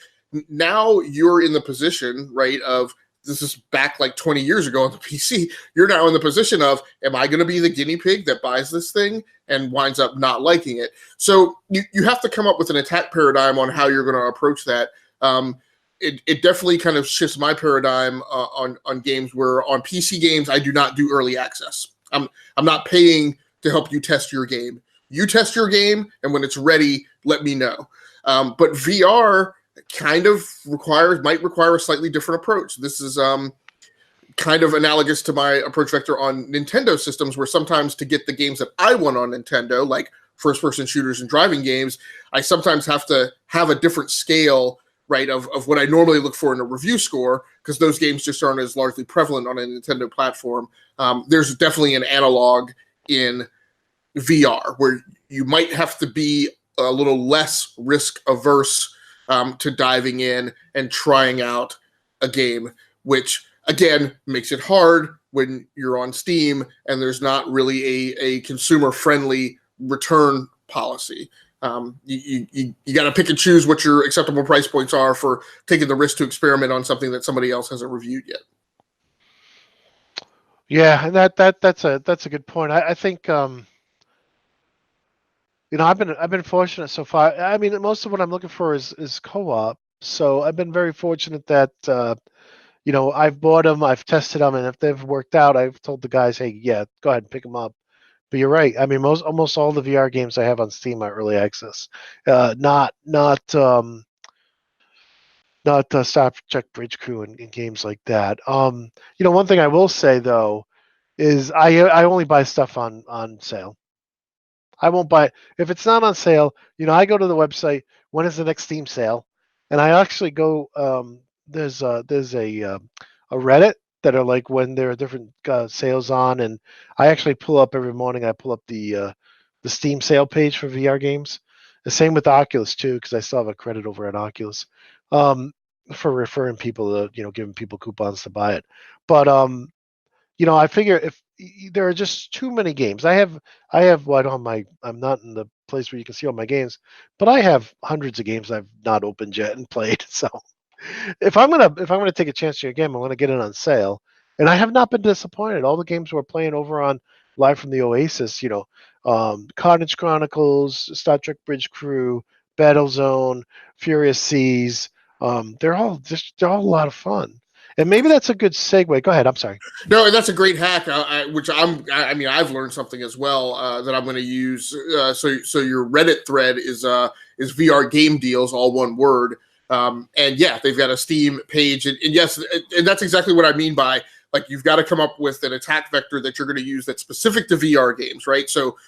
Now you're in the position, right, of, this is back like 20 years ago on the PC, you're now in the position of, am I going to be the guinea pig that buys this thing and winds up not liking it? So you have to come up with an attack paradigm on how you're going to approach that. It definitely kind of shifts my paradigm on games, where on PC games, I do not do early access. I'm not paying to help you test your game. You test your game, and when it's ready, let me know. But VR kind of might require a slightly different approach. This is kind of analogous to my approach vector on Nintendo systems, where sometimes to get the games that I want on Nintendo, like first-person shooters and driving games, I sometimes have to have a different scale, right, of what I normally look for in a review score, because those games just aren't as largely prevalent on a Nintendo platform. There's definitely an analog in VR, where you might have to be a little less risk averse to diving in and trying out a game, which again makes it hard when you're on Steam and there's not really a consumer friendly return policy. You got to pick and choose what your acceptable price points are for taking the risk to experiment on something that somebody else hasn't reviewed yet. Yeah, and that's a good point. I think I've been fortunate so far. I mean, most of what I'm looking for is co-op. So I've been very fortunate that I've bought them, I've tested them, and if they've worked out, I've told the guys, hey, yeah, go ahead and pick them up. But you're right. I mean, almost all the VR games I have on Steam are early access. Not Star Trek Bridge Crew and games like that. One thing I will say though is I only buy stuff on sale. I won't buy it if it's not on sale. I go to the website. When is the next Steam sale? And I actually go. There's a Reddit that are like when there are different sales on, and I actually pull up every morning. I pull up the Steam sale page for VR games. The same with Oculus too, because I still have a credit over at Oculus for referring people to giving people coupons to buy it. But I figure if there are just too many games. I have what on my. I'm not in the place where you can see all my games, but I have hundreds of games I've not opened yet and played. So if I'm gonna take a chance on your game, I'm gonna get it on sale. And I have not been disappointed. All the games we're playing over on Live from the Oasis, Carnage Chronicles, Star Trek Bridge Crew, Battlezone, Furious Seas. They're all a lot of fun. And maybe that's a good segue. Go ahead. I'm sorry. No, that's a great hack, which I've learned something as well that I'm going to use. So your Reddit thread is VR game deals, all one word. And yeah, they've got a Steam page, and yes, and that's exactly what I mean by, like, you've got to come up with an attack vector that you're going to use that's specific to VR games, right? So,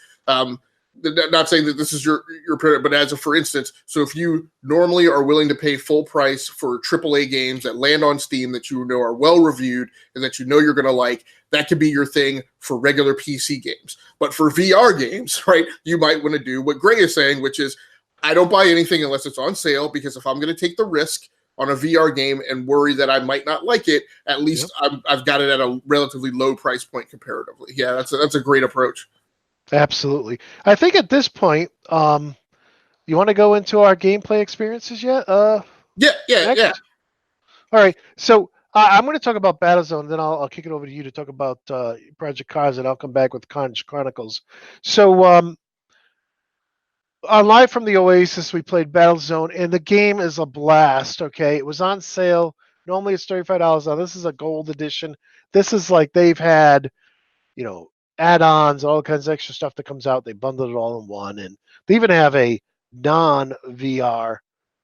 not saying that this is your product, but as a for instance, so if you normally are willing to pay full price for AAA games that land on Steam that you know are well reviewed and that you know you're going to like, that could be your thing for regular PC games. But for VR games, right, you might want to do what Gray is saying, which is, I don't buy anything unless it's on sale, because if I'm going to take the risk on a VR game and worry that I might not like it, at least I've got it at a relatively low price point comparatively. Yeah, that's a great approach. Absolutely. I think at this point, you want to go into our gameplay experiences yet? Yeah. All right. So I'm going to talk about Battlezone, then I'll kick it over to you to talk about Project Cars, and I'll come back with Carnage Chronicles. So on Live from the Oasis, we played Battlezone, and the game is a blast. Okay, it was on sale. Normally it's $35. Now this is a gold edition. This is like they've had, add-ons, all kinds of extra stuff that comes out. They bundled it all in one, and they even have a non-VR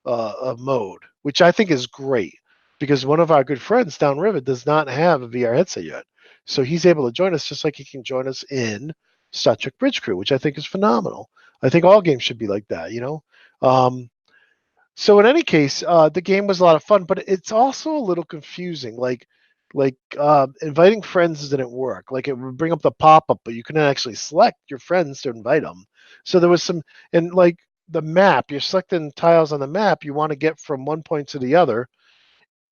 mode, which I think is great, because one of our good friends downriver does not have a VR headset yet, so he's able to join us just like he can join us in Star Trek Bridge Crew, which I think is phenomenal. I think all games should be like that, So in any case, the game was a lot of fun, but it's also a little confusing. Like inviting friends didn't work. Like it would bring up the pop up, but you couldn't actually select your friends to invite them. So there was some, and like the map, you're selecting tiles on the map you want to get from one point to the other,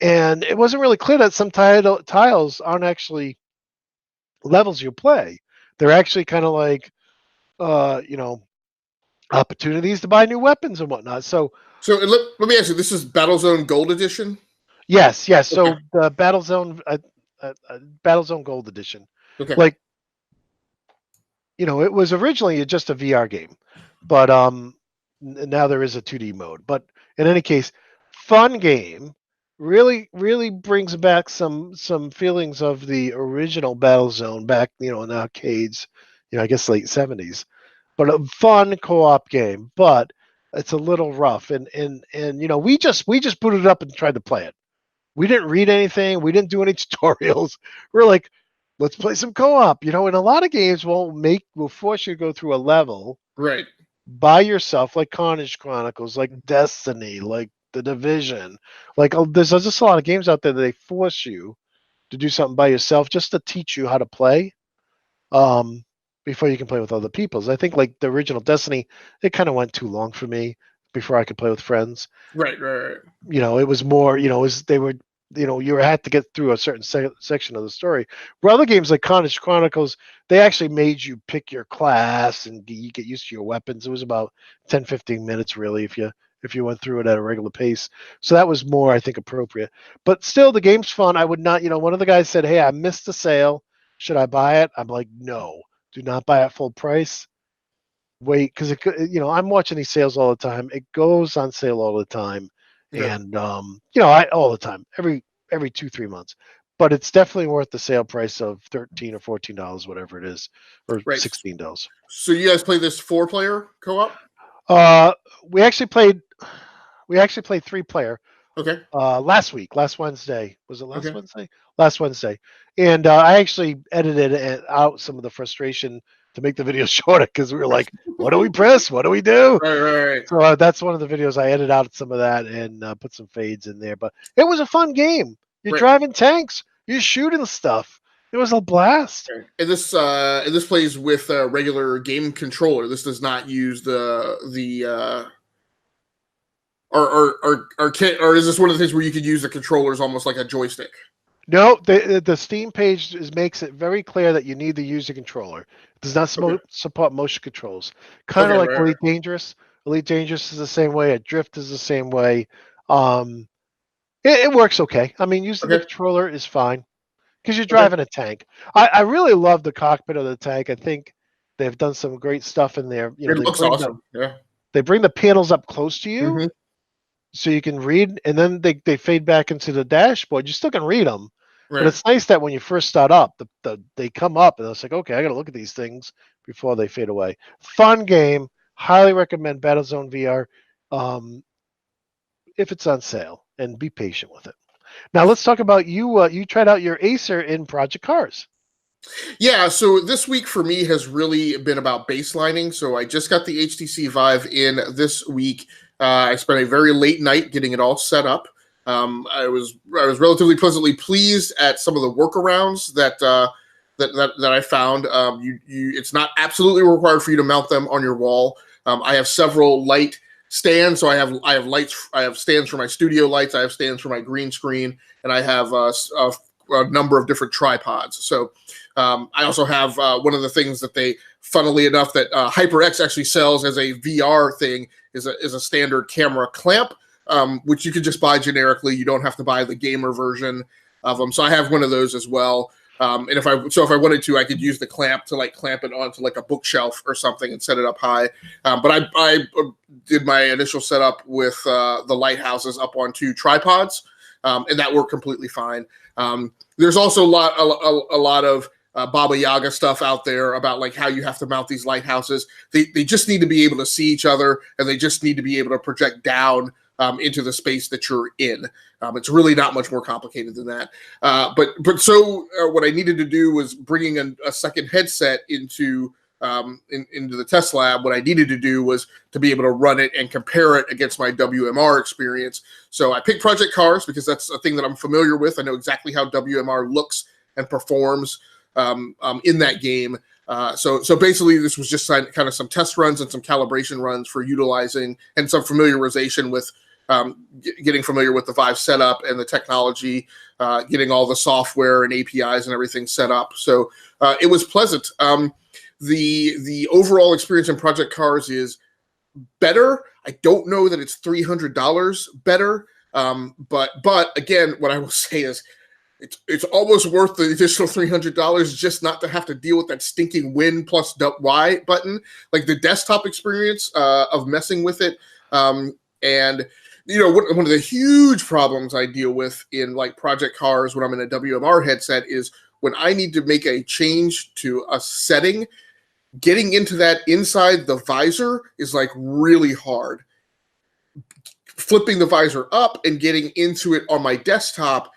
and it wasn't really clear that some tiles aren't actually levels you play. They're actually kind of like, you know, opportunities to buy new weapons and whatnot. So So let me ask you, this is Battlezone Gold Edition? yes, yes. Okay. So the Battlezone Gold Edition, Okay. like it was originally just a VR game, but now there is a 2D mode. But in any case, fun game. Really, really brings back some feelings of the original Battlezone back, in the arcades. I guess late '70s. But a fun co-op game. But it's a little rough, and we just booted it up and tried to play it. We didn't read anything. We didn't do any tutorials. We're like, let's play some co-op. And a lot of games will force you to go through a level Right. by yourself, like Carnage Chronicles, like Destiny, like The Division. Like there's just a lot of games out there that they force you to do something by yourself just to teach you how to play. Um, Before you can play with other people's. I think like the original Destiny, it kind of went too long for me before I could play with friends. Right. Right. It was more, they were, you had to get through a certain section of the story. Where other games like Carnage Chronicles, they actually made you pick your class and you get used to your weapons. It was about 10, 15 minutes really if you went through it at a regular pace. So that was more, I think, appropriate. But still, the game's fun. I would not, one of the guys said, "Hey, I missed the sale. Should I buy it?" I'm like, "No, do not buy it full price. Wait, because I'm watching these sales all the time. It goes on sale all the time, Yeah. and I all the time, every 2-3 months. But it's definitely worth the sale price of $13 or $14, whatever it is, or Right. $16. So you guys play this 4-player co-op? Uh, we actually played. We actually played 3-player Okay. last Wednesday. Was it last Okay. Wednesday? Last Wednesday. And I actually edited out some of the frustration to make the video shorter because we were like, what do we press? What do we do? Right. Right. Right. So that's one of the videos. I edited out some of that and put some fades in there. But it was a fun game. You're Right. driving tanks. You're shooting stuff. It was a blast. Okay. And this plays with a regular game controller. This does not use the or is this one of the things where you could use the controllers almost like a joystick? No, the Steam page makes it very clear that you need to use the controller. It does not Okay. support motion controls. Kind Okay. of like Right. Elite Dangerous. Elite Dangerous is the same way. Drift is the same way. Um, it works okay. I mean, using the Okay. controller is fine because you're Okay. driving a tank. I really love the cockpit of the tank. I think they've done some great stuff in there. It looks awesome. Yeah. They bring the panels up close to you Mm-hmm. so you can read, and then they fade back into the dashboard. You still can read them, but Right. it's nice that when you first start up, they come up, and it's like, okay, I got to look at these things before they fade away. Fun game. Highly recommend Battlezone VR if it's on sale, and be patient with it. Now let's talk about you. You tried out your Acer in Project Cars. Yeah, so this week for me has really been about baselining. So I just got the HTC Vive in this week. I spent a very late night getting it all set up. I was relatively pleasantly pleased at some of the workarounds that I found. It's not absolutely required for you to mount them on your wall. I have several light stands, so I have lights. I have stands for my studio lights. I have stands for my green screen, and I have a number of different tripods. So I also have one of the things that funnily enough, that HyperX actually sells as a VR thing is a standard camera clamp, which you can just buy generically. You don't have to buy the gamer version of them. So I have one of those as well. And if I wanted to, I could use the clamp to clamp it onto a bookshelf or something and set it up high. But I did my initial setup with the lighthouses up on 2 tripods, and that worked completely fine. There's also a lot of Baba Yaga stuff out there about how you have to mount these lighthouses. They just need to be able to see each other, and they just need to be able to project down into the space that you're in. It's really not much more complicated than that. But what I needed to do was bringing a second headset into into the test lab, what I needed to do was to be able to run it and compare it against my WMR experience. So I picked Project Cars because that's a thing that I'm familiar with. I know exactly how WMR looks and performs in that game. So basically, this was just kind of some test runs and some calibration runs for utilizing and some familiarization with getting familiar with the Vive setup and the technology, getting all the software and APIs and everything set up. So it was pleasant. The overall experience in Project Cars is better. I don't know that it's $300 better, but again, what I will say is it's almost worth the additional $300 just not to have to deal with that stinking win plus Y button. Like the desktop experience of messing with it, and one of the huge problems I deal with in like Project Cars when I'm in a WMR headset is when I need to make a change to a setting. Getting into that inside the visor is like really hard. Flipping the visor up and getting into it on my desktop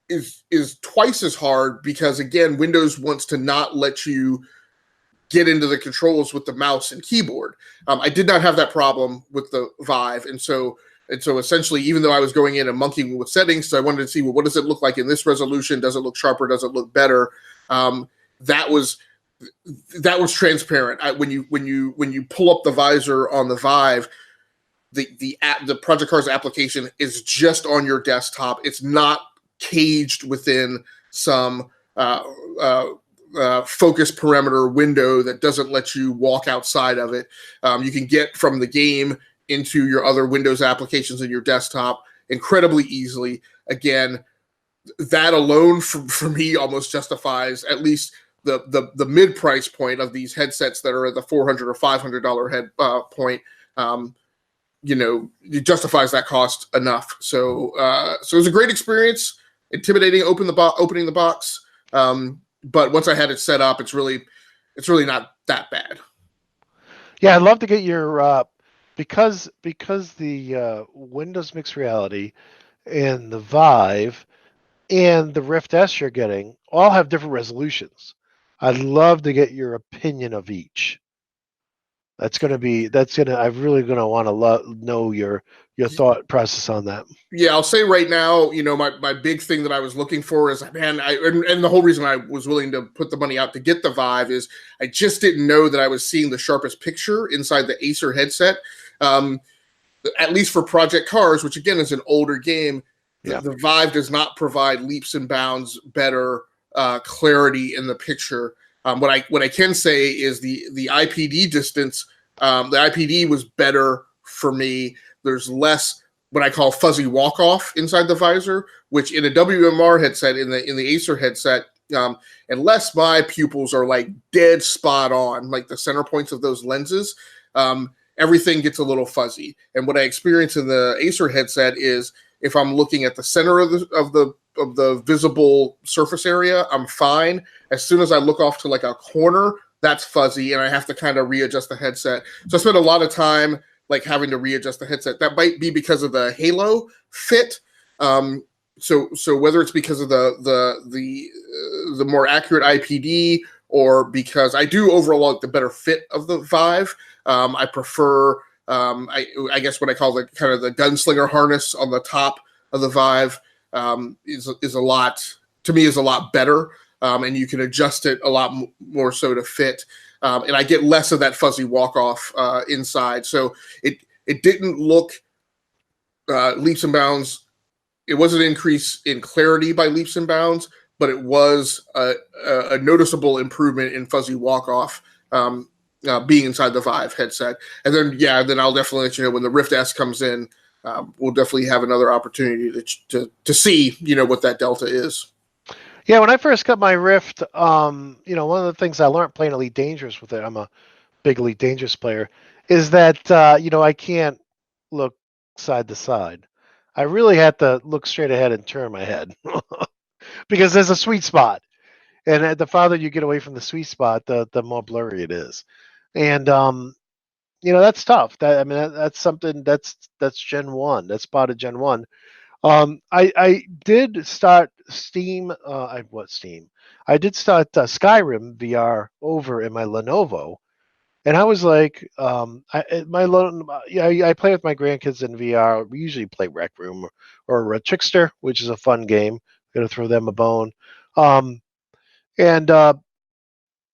is twice as hard because, again, Windows wants to not let you get into the controls with the mouse and keyboard. I did not have that problem with the Vive, and so essentially, even though I was going in and monkeying with settings, so I wanted to see, well, what does it look like in this resolution? Does it look sharper? Does it look better? That was transparent. When you pull up the visor on the Vive, the Project Cars application is just on your desktop. It's not caged within some focus parameter window that doesn't let you walk outside of it. You can get from the game into your other Windows applications in your desktop incredibly easily. Again, that alone for me almost justifies at least the mid price point of these headsets that are at the $400 or $500 head point. It justifies that cost enough. So it was a great experience. Intimidating opening the box, but once I had it set up, it's really not that bad. Yeah, I'd love to get your because the Windows Mixed Reality and the Vive and the Rift S you're getting all have different resolutions. I'd love to get your opinion of each. I'm really gonna want to know your thought process on that. Yeah, I'll say right now, my big thing that I was looking for is, man, and the whole reason I was willing to put the money out to get the Vive is I just didn't know that I was seeing the sharpest picture inside the Acer headset. At least for Project Cars, which again is an older game, yeah. The Vive does not provide leaps and bounds better clarity in the picture. What I can say is the IPD distance, the IPD was better for me. There's less what I call fuzzy walk off inside the visor, which in a WMR headset, in the Acer headset, unless my pupils are like dead spot on, like the center points of those lenses, everything gets a little fuzzy. And what I experience in the Acer headset is if I'm looking at the center of the visible surface area, I'm fine. As soon as I look off to like a corner, that's fuzzy, and I have to kind of readjust the headset. So I spent a lot of time like having to readjust the headset. That might be because of the Halo fit. So whether it's because of the more accurate IPD or because I do overall like the better fit of the Vive, I prefer I guess what I call the kind of the gunslinger harness on the top of the Vive is a lot better, and you can adjust it a lot more so to fit. And I get less of that fuzzy walk-off inside. So it didn't look leaps and bounds. It wasn't an increase in clarity by leaps and bounds, but it was a noticeable improvement in fuzzy walk-off being inside the Vive headset. And then I'll definitely let you know when the Rift S comes in. We'll definitely have another opportunity to see, what that delta is. Yeah, when I first got my Rift, one of the things I learned playing Elite Dangerous with it, I'm a big Elite Dangerous player, is that, I can't look side to side. I really had to look straight ahead and turn my head because there's a sweet spot. And the farther you get away from the sweet spot, the more blurry it is. And, that's tough. That's something that's Gen 1. That's part of Gen 1. I did start Steam. What Steam? I did start Skyrim VR over in my Lenovo, and I was like, I play with my grandkids in VR. We usually play Rec Room or Trickster, which is a fun game. Gonna throw them a bone. Um, and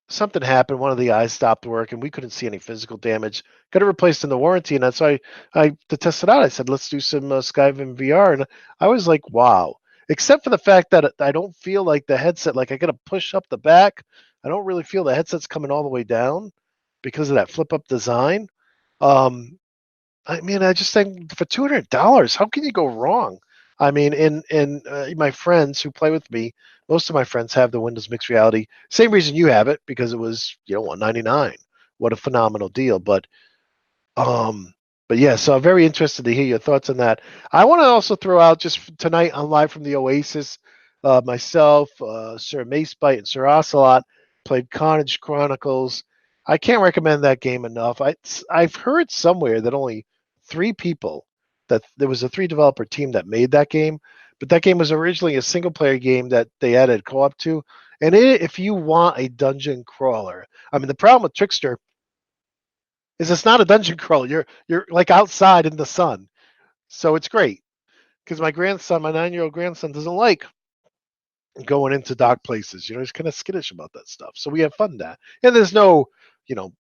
something happened. One of the eyes stopped working. We couldn't see any physical damage. Got it replaced in the warranty, and that's why I to test it out. I said, let's do some Skyrim VR, and I was like, wow. Except for the fact that I don't feel like the headset, like I got to push up the back. I don't really feel the headset's coming all the way down because of that flip up design. Um, I mean, I just think for $200, how can you go wrong? I mean, my friends who play with me, most of my friends have the Windows Mixed Reality. Same reason you have it because it was 199. What a phenomenal deal! Um, but yeah, so I'm very interested to hear your thoughts on that. I want to also throw out just tonight on Live from the Oasis, myself, Sir Macebite, and Sir Ocelot played Carnage Chronicles. I can't recommend that game enough. I've heard somewhere that only three people that there was a three developer team that made that game, but that game was originally a single player game that they added co-op to. And if you want a dungeon crawler, I mean the problem with Trickster is it's not a dungeon crawl. You're like outside in the sun, so it's great because my grandson, my 9-year-old grandson, doesn't like going into dark places. He's kind of skittish about that stuff. So we have fun that, and there's no,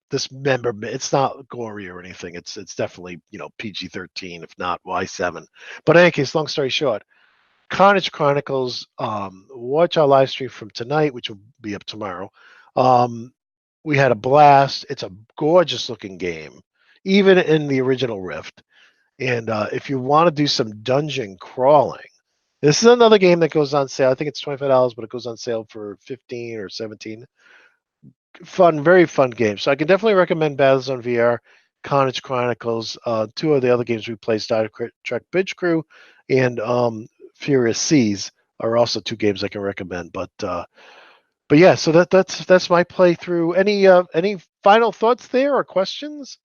dismemberment. It's not gory or anything. It's definitely PG-13, if not Y7. But in any case, long story short, Carnage Chronicles. Watch our live stream from tonight, which will be up tomorrow. We had a blast. It's a gorgeous looking game, even in the original Rift. And if you want to do some dungeon crawling, this is another game that goes on sale. I think it's $25, but it goes on sale for 15 or 17. Fun, very fun game. So I can definitely recommend Battlezone VR, Carnage Chronicles. Two of the other games we played, Star Trek Bridge Crew, and Furious Seas are also two games I can recommend. But yeah, so that's my playthrough. Any final thoughts there or questions?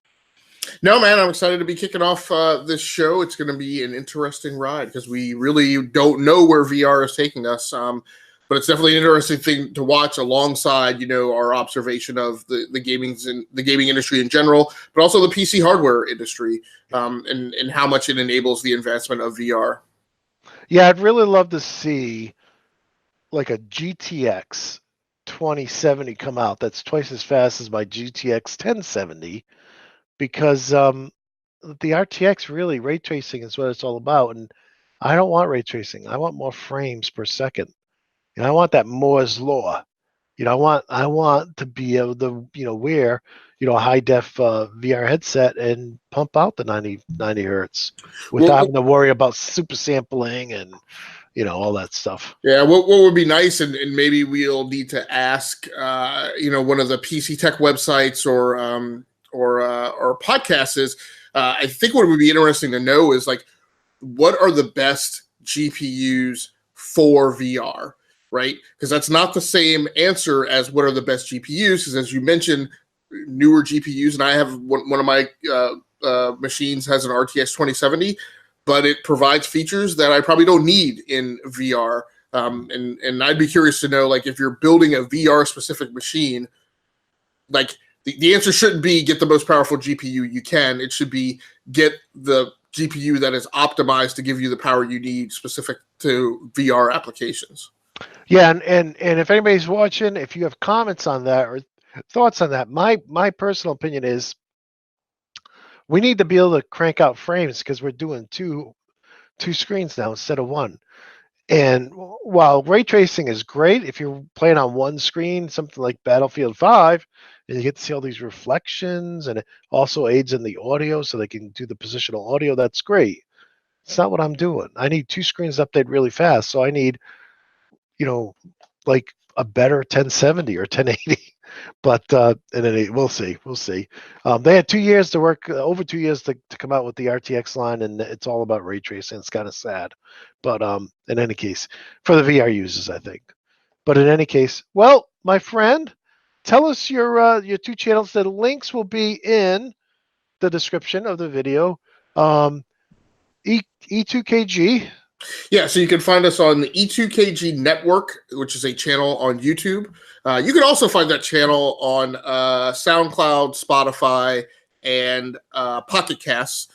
No, man, I'm excited to be kicking off this show. It's going to be an interesting ride because we really don't know where VR is taking us. But it's definitely an interesting thing to watch alongside, our observation of the gaming industry in general, but also the PC hardware industry, and how much it enables the advancement of VR. Yeah, I'd really love to see like a GTX 2070 come out that's twice as fast as my GTX 1070 because the RTX really ray tracing is what it's all about, and I don't want ray tracing. I want more frames per second, and I want that Moore's law. I want to be able to wear a high def VR headset and pump out the 90 hertz without Well, having to worry about super sampling and all that stuff. yeah, what would be nice, and maybe we'll need to ask, one of the PC Tech websites or podcasts is, I think what would be interesting to know is like, what are the best GPUs for VR, right? Because that's not the same answer as what are the best GPUs. Because as you mentioned, newer GPUs, and I have one of my machines has an RTX 2070, but it provides features that I probably don't need in VR. And I'd be curious to know, like, if you're building a VR specific machine, like the answer shouldn't be get the most powerful GPU you can. It should be get the GPU that is optimized to give you the power you need specific to VR applications. Yeah, and if anybody's watching, if you have comments on that or thoughts on that, my personal opinion is we need to be able to crank out frames because we're doing two screens now instead of one. And while ray tracing is great, if you're playing on one screen, something like Battlefield 5, and you get to see all these reflections, and it also aids in the audio so they can do the positional audio, that's great. It's not what I'm doing. I need two screens update really fast. So I need, like a better 1070 or 1080. But and then we'll see. We'll see. They had 2 years to work, over 2 years to come out with the RTX line, and it's all about ray tracing. It's kind of sad, but in any case, for the VR users, I think. But in any case, well, my friend, tell us your two channels. The links will be in the description of the video. E2KG Yeah, so you can find us on the E2KG Network, which is a channel on YouTube. You can also find that channel on SoundCloud, Spotify, and Pocket Casts.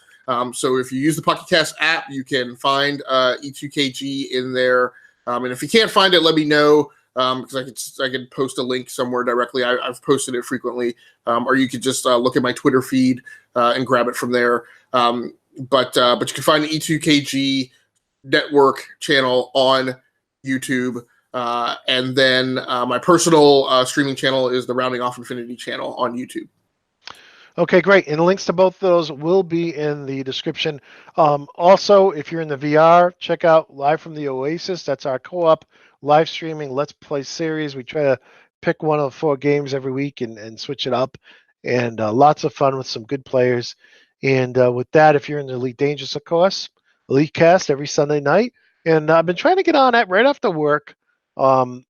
So if you use the Pocket Cast app, you can find E2KG in there. And if you can't find it, let me know, because I could post a link somewhere directly. I've posted it frequently, or you could just look at my Twitter feed and grab it from there. But you can find the E2KG Network channel on YouTube. And then my personal streaming channel is the Rounding Off Infinity channel on YouTube. Okay, great. And links to both of those will be in the description. Also, if you're in the VR, check out Live from the Oasis. That's our co-op live streaming Let's Play series. We try to pick one of 4 games every week and switch it up. And lots of fun with some good players. And with that, if you're in the Elite Dangerous, of course, Elite Cast every Sunday night. And I've been trying to get on that right after work and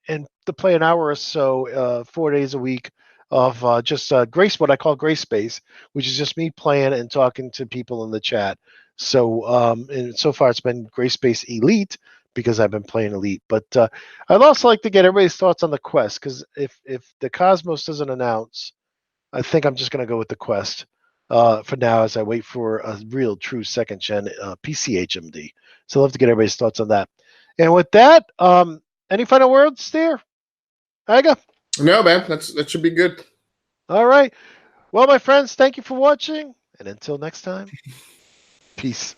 to play an hour or so 4 days a week of just Grace, what I call Grace Space, which is just me playing and talking to people in the chat. So, and so far it's been Grace Space Elite because I've been playing Elite. But I'd also like to get everybody's thoughts on the Quest, because if the Cosmos doesn't announce, I think I'm just going to go with the Quest for now as I wait for a real true second gen PC HMD. So I'd love to get everybody's thoughts on that. And with that, any final words there, Aga? No, man, that should be good. All right. Well, my friends, thank you for watching. And until next time, peace.